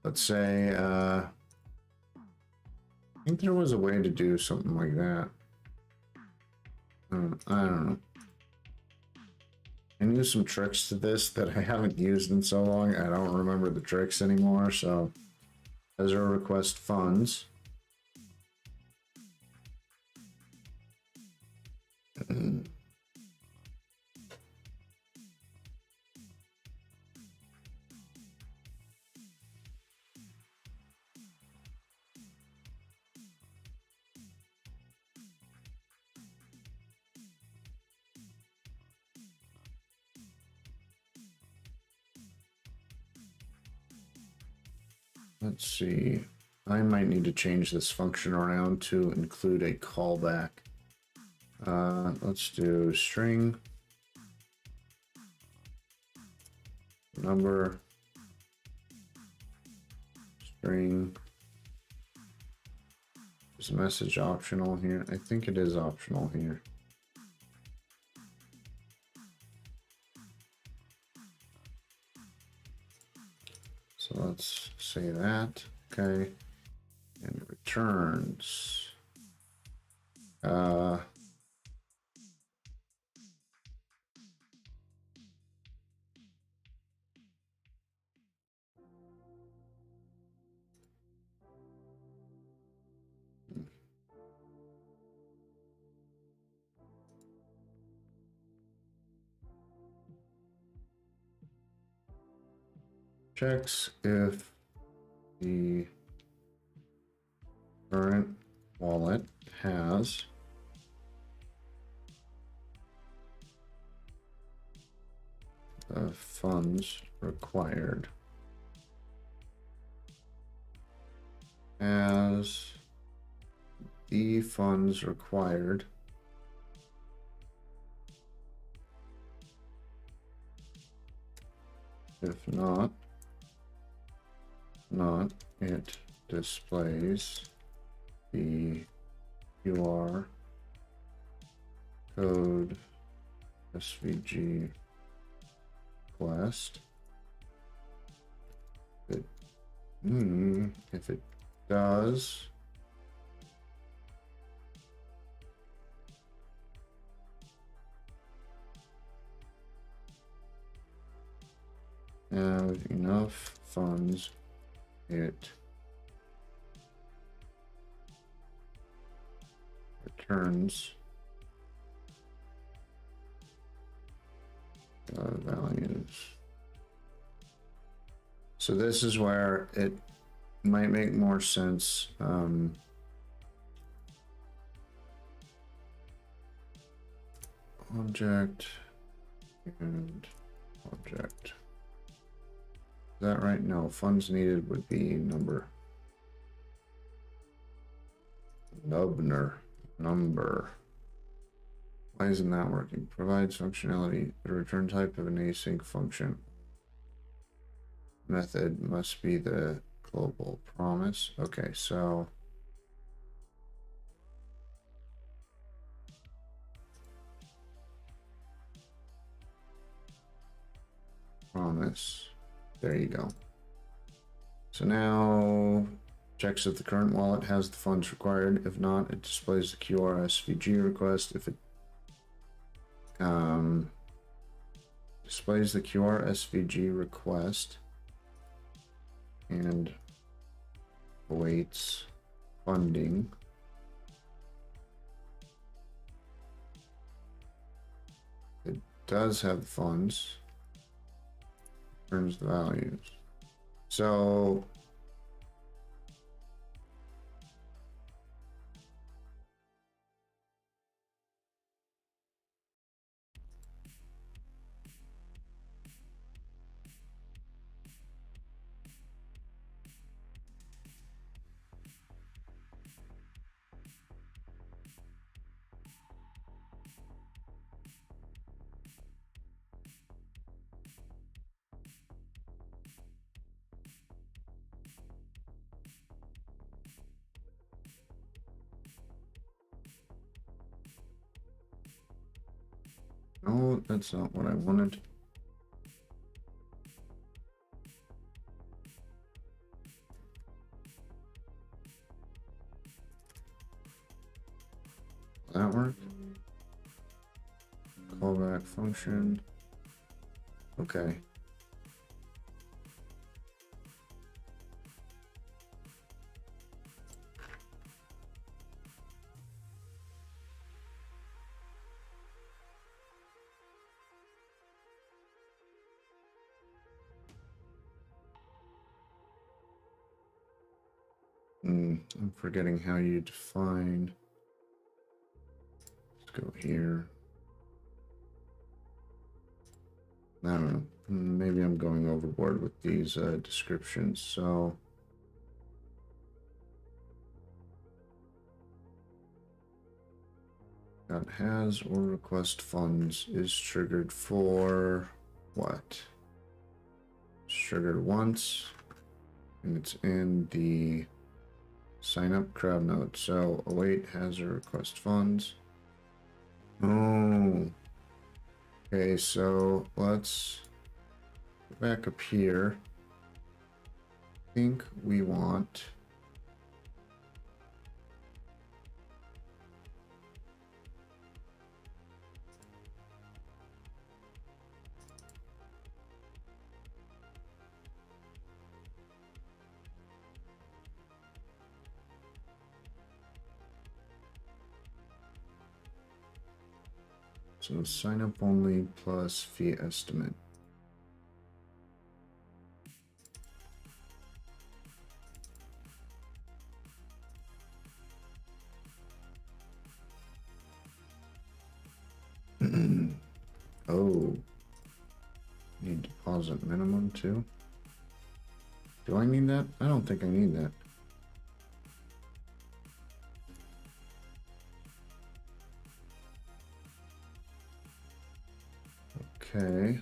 let's say, I think there was a way to do something like that. I don't know. I knew some tricks to this that I haven't used in so long. I don't remember the tricks anymore. So, as a request funds. Let's see. I might need to change this function around to include a callback. Let's do string number string. Is message optional here? I think it is optional here. So let's say that. Okay. And it returns. Checks if the current wallet has the funds required. As the funds required. If not, it displays the QR code SVG request. If it does, have enough funds, it returns values. So this is where it might make more sense. Object and object. Is that right? No, funds needed would be number. Number. Why isn't that working? Provides functionality. The return type of an async function. Method must be the global promise. Okay, so promise. There you go. So now checks if the current wallet has the funds required. If not, it displays the QR SVG request. If it displays the QR SVG request and awaits funding. It does have funds. Returns the values. So no, that's not what I wanted. Will that work? callback function. Okay. I'm forgetting how you define. Let's go here. I don't know. Maybe I'm going overboard with these descriptions. So got has or request funds is triggered for what? It's triggered once, and it's in the sign up crowd node. So await has or request funds. Oh. Okay, so let's go back up here. I think we want so sign up only plus fee estimate. Oh, need deposit minimum too. Do I need that? I don't think I need that. Okay.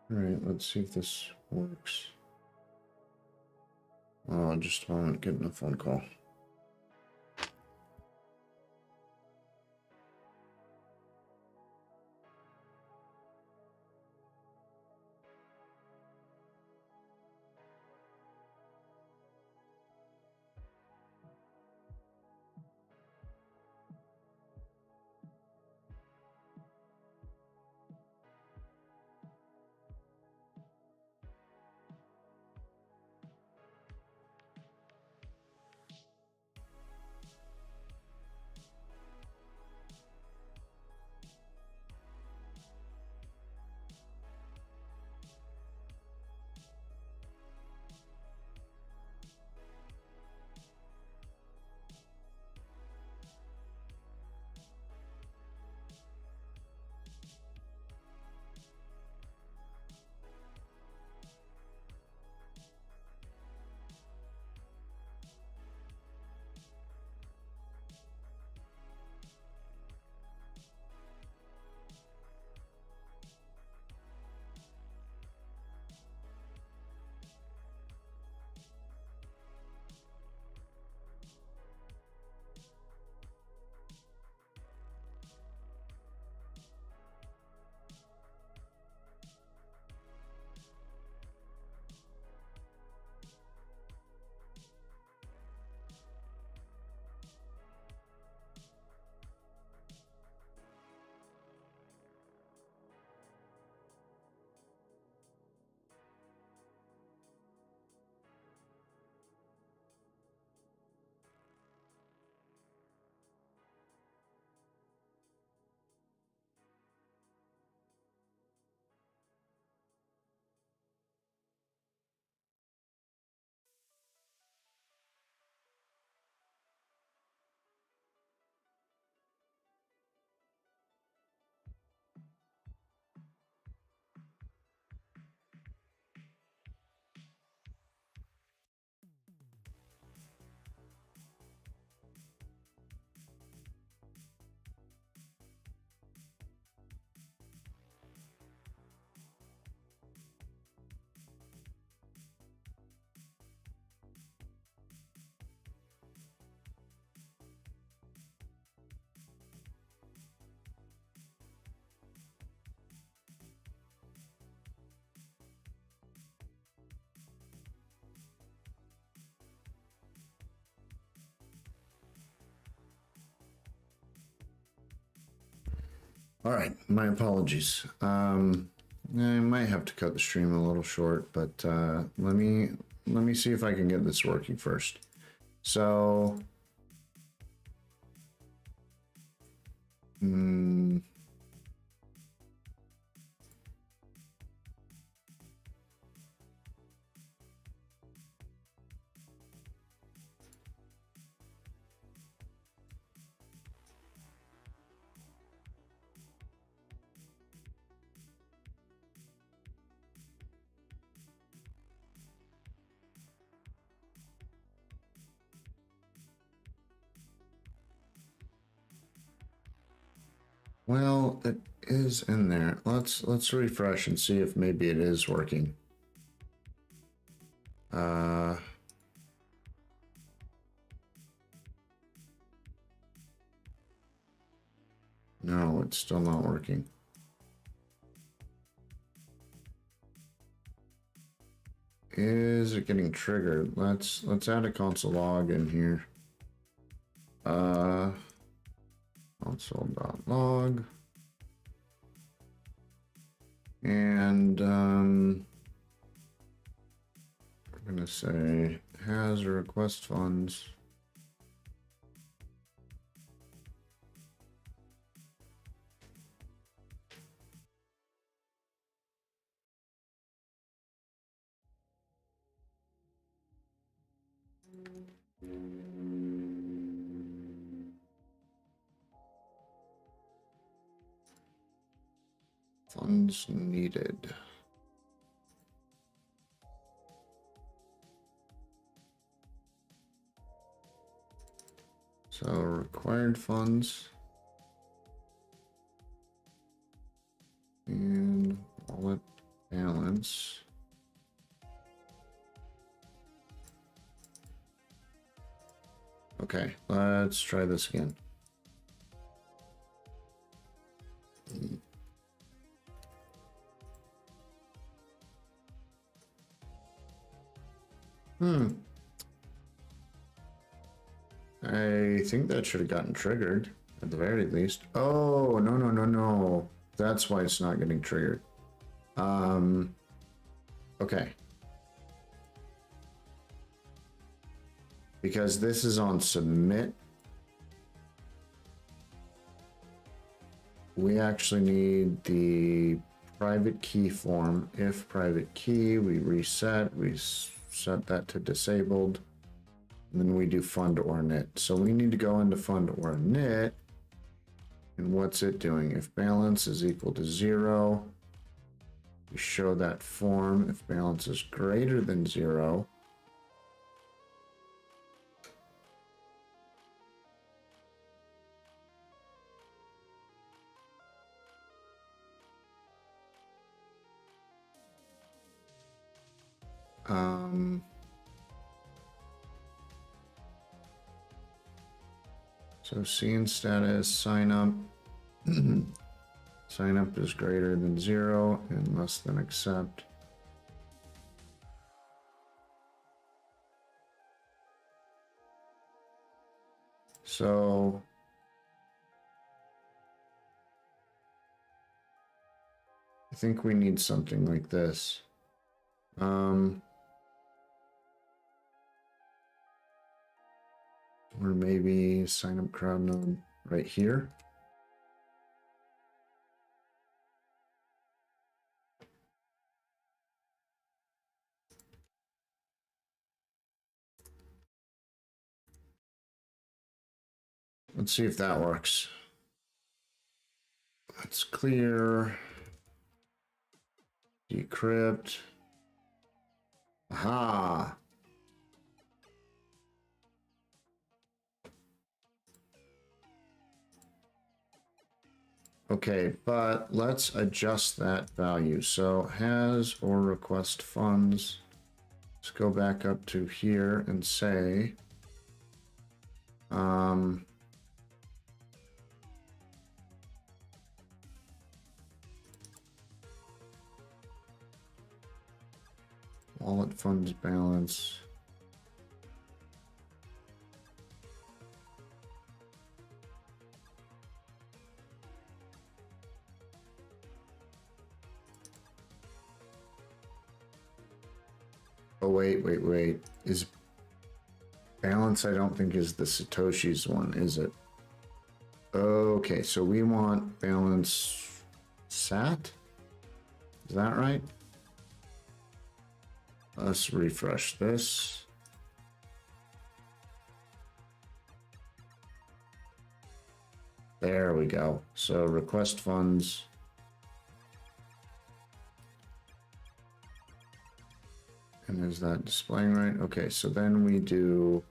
All right, let's see if this works. Oh, just a moment, getting a phone call. All right, my apologies. I might have to cut the stream a little short, but let me see if I can get this working first. So, well, it is in there. Let's refresh and see if maybe it is working. No, it's still not working. Is it getting triggered? Let's add a console log in here. Console.log. And we're gonna say has request funds. Funds needed. So required funds and wallet balance. Okay, let's try this again. I think that should have gotten triggered at the very least. Oh, no. That's why it's not getting triggered. Okay. Because this is on submit. We actually need the private key form. If private key, we reset, we set that to disabled. And then we do fund or init. So we need to go into fund or init. And what's it doing? If balance is equal to 0, we show that form. If balance is greater than 0, so scene status, sign up. Sign up is greater than 0 and less than accept. So I think we need something like this. Or maybe sign up CrowdNode right here. Let's see if that works. Let's clear. Decrypt. Aha. Okay, but let's adjust that value. So has or request funds. Let's go back up to here and say, wallet funds balance. Oh, wait. Is balance, I don't think is the Satoshi's one, is it? Okay, so we want balance sat? Is that right? Let's refresh this. There we go. So request funds. And is that displaying right? Okay, so then we do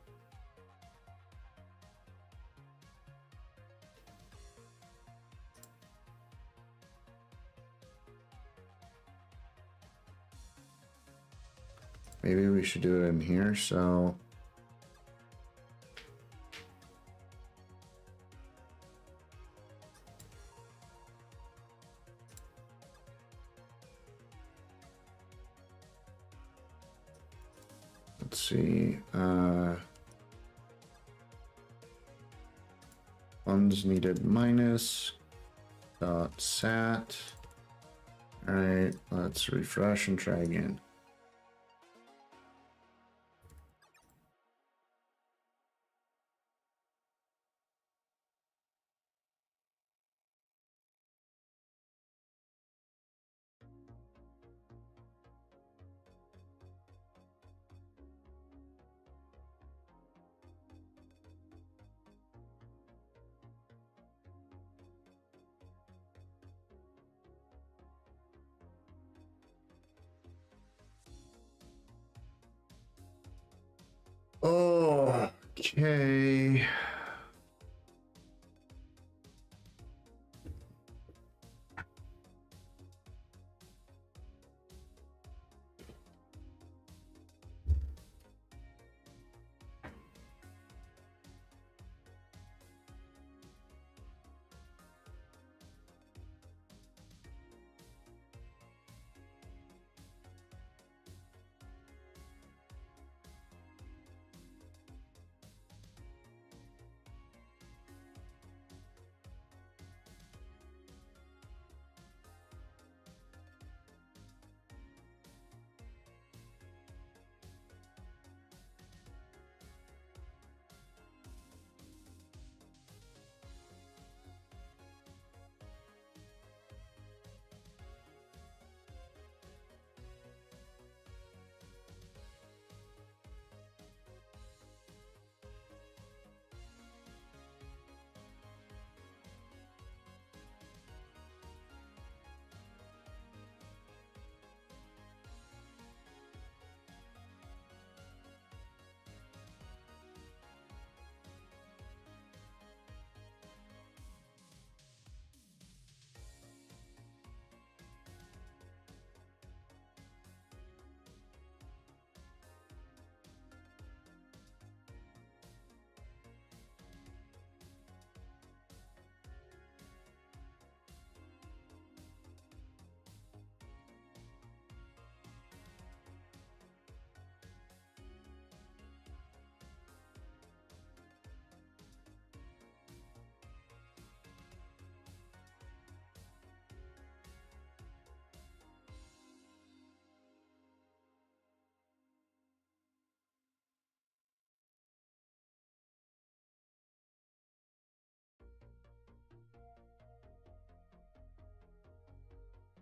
maybe we should do it in here. So let's see. Funds needed minus dot sat. All right, let's refresh and try again. Oh, okay.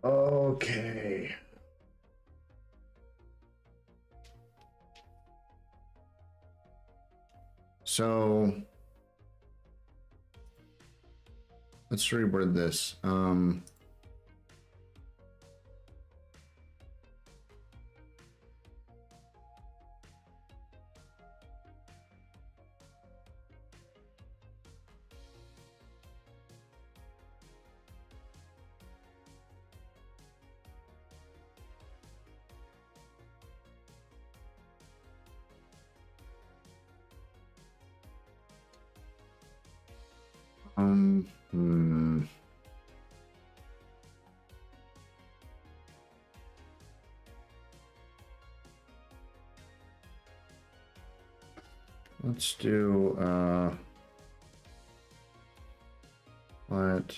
Okay. So let's reword this. Hmm. Let's do let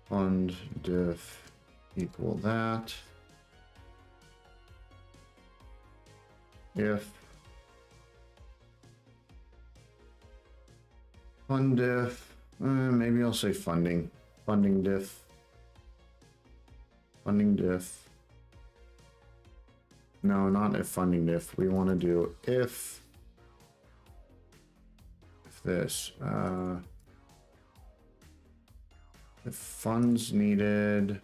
fund diff equal that. If fund diff, maybe I'll say funding diff. Funding diff. No, not if funding diff. We want to do if this. If funds needed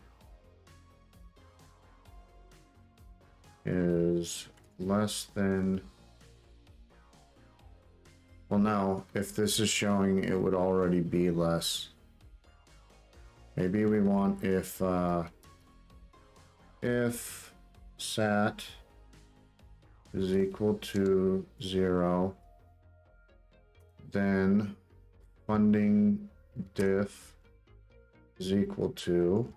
is less than, well, no, if this is showing it would already be less. Maybe we want if sat is equal to 0, then funding diff is equal to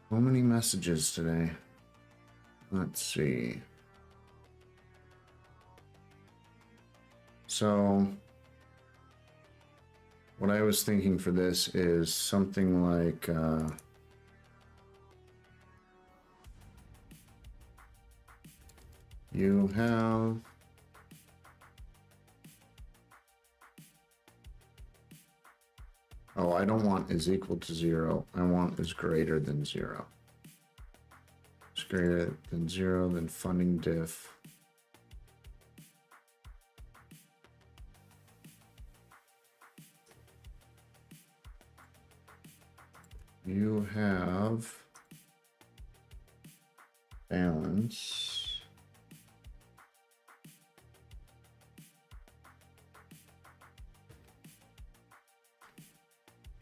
so many messages today. Let's see. So what I was thinking for this is something like you have I don't want is equal to 0. I want is greater than 0. It's greater than 0, then funding diff. You have balance.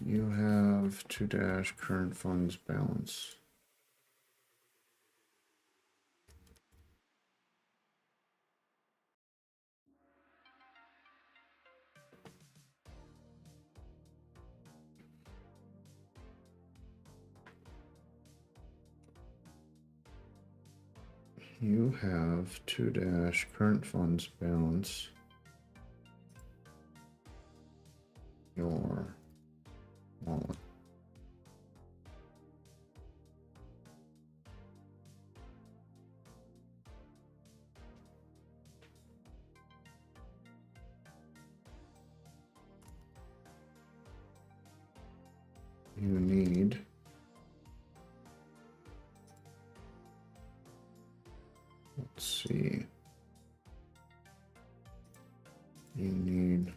You have 2- current funds balance. You have 2- current funds balance. Your wallet. You need let's see. You need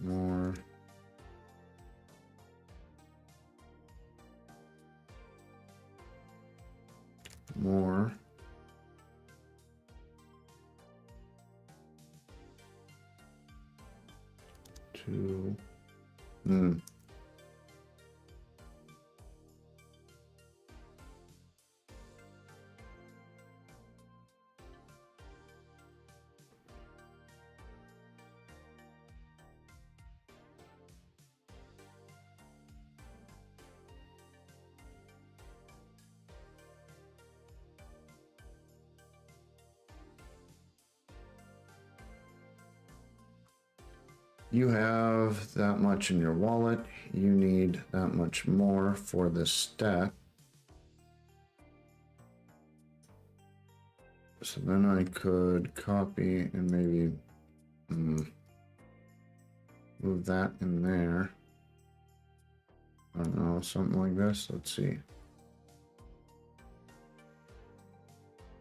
more to You have that much in your wallet. You need that much more for this step. So then I could copy and maybe move that in there. I don't know, something like this. Let's see.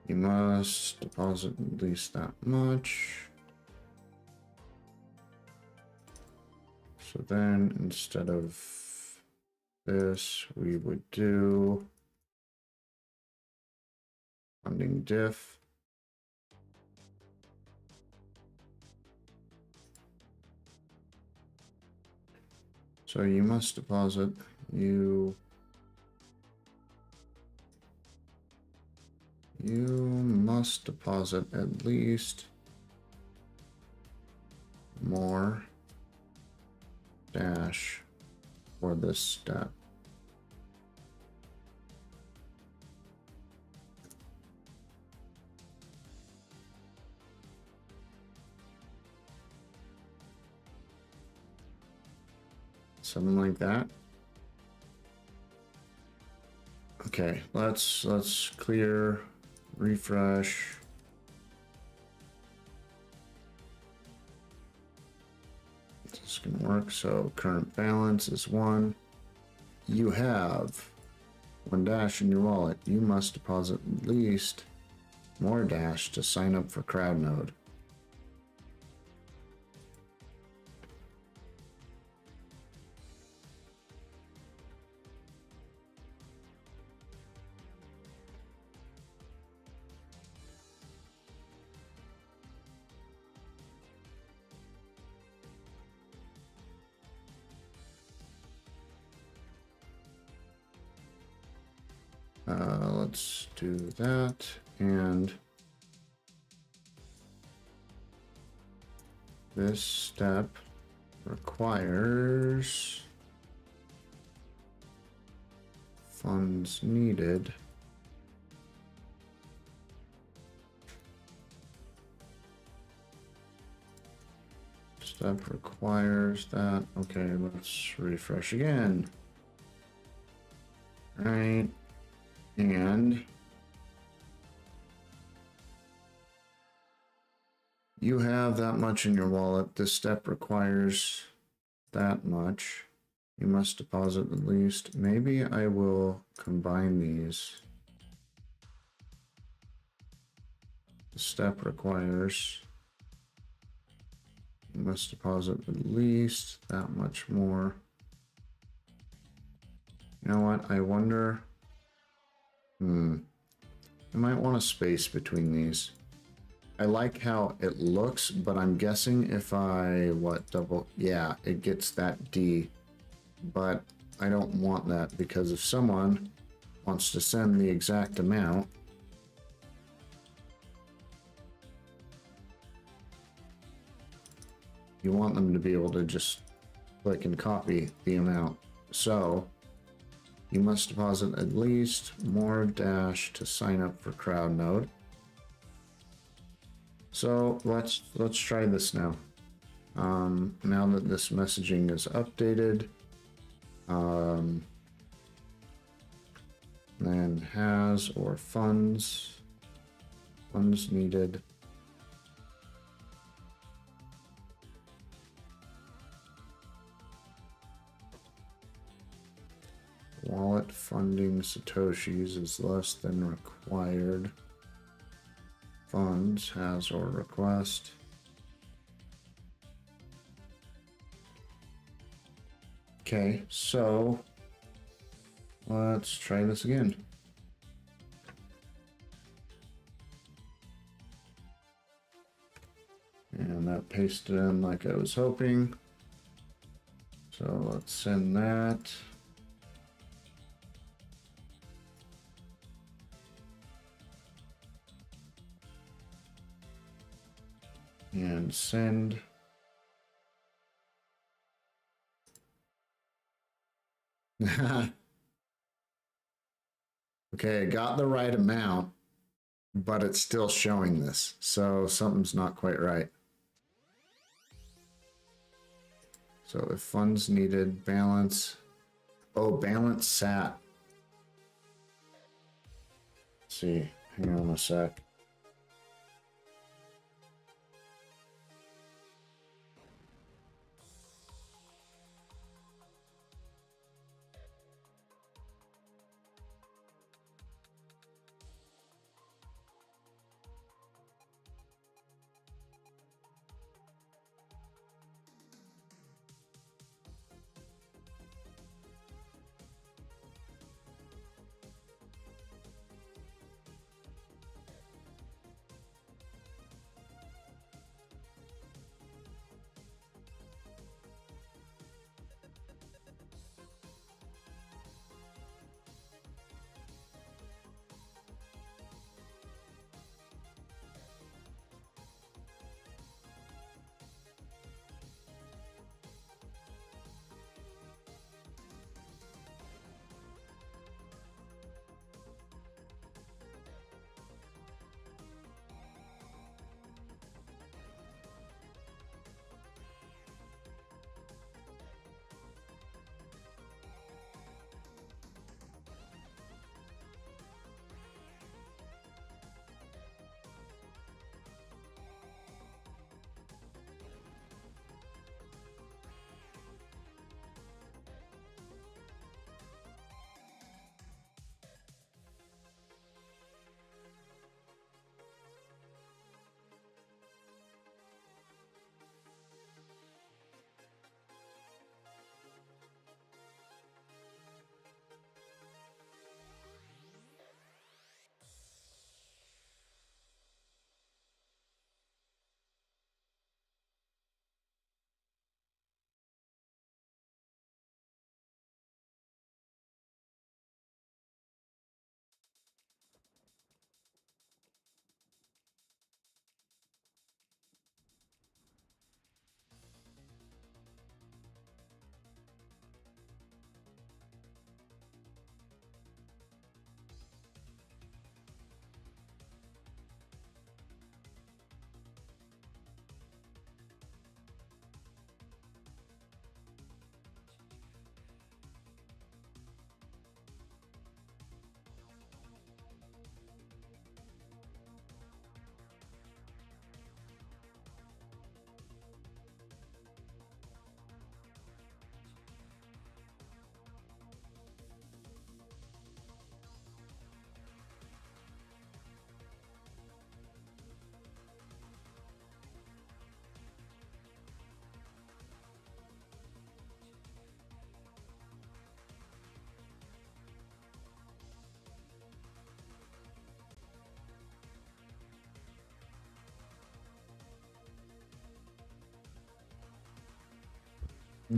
You must deposit at least that much. So then instead of this, we would do funding diff. So you must deposit, you must deposit at least more dash for this step. Something like that. Okay, let's clear, refresh. This is gonna work. So current balance is 1. You have 1 dash in your wallet. You must deposit at least more dash to sign up for CrowdNode. Let's do that, and this step requires funds needed. Step requires that. Okay, let's refresh again. All right. And you have that much in your wallet. This step requires that much. You must deposit at least. Maybe I will combine these. The step requires. You must deposit at least that much more. You know what? I wonder. I might want a space between these. I like how it looks, but I'm guessing if I, yeah, it gets that D. But I don't want that, because if someone wants to send the exact amount, you want them to be able to just click and copy the amount. So you must deposit at least more dash to sign up for CrowdNode. So let's try this now. Now that this messaging is updated, then has or funds needed. Wallet funding Satoshis is less than required. Funds has or request. Okay, so let's try this again. And that pasted in like I was hoping. So let's send that. And send. Okay, I got the right amount, but it's still showing this. So something's not quite right. So if funds needed, balance. Oh, balance sat. Let's see, hang on a sec.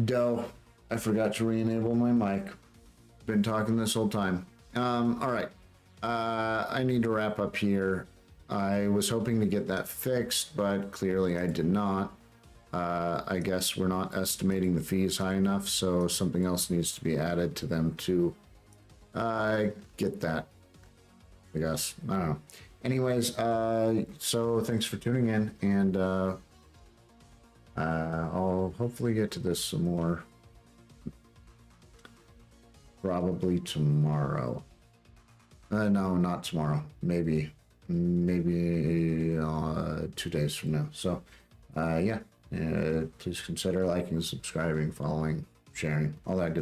Doe, I forgot to re-enable my mic. Been talking this whole time. All right. I need to wrap up here. I was hoping to get that fixed, but clearly I did not. I guess we're not estimating the fees high enough, so something else needs to be added to them to get that. I guess. I don't know. Anyways, so thanks for tuning in, and I'll hopefully get to this some more probably tomorrow. No, not tomorrow. Maybe 2 days from now. So, yeah, please consider liking, subscribing, following, sharing, all that good stuff.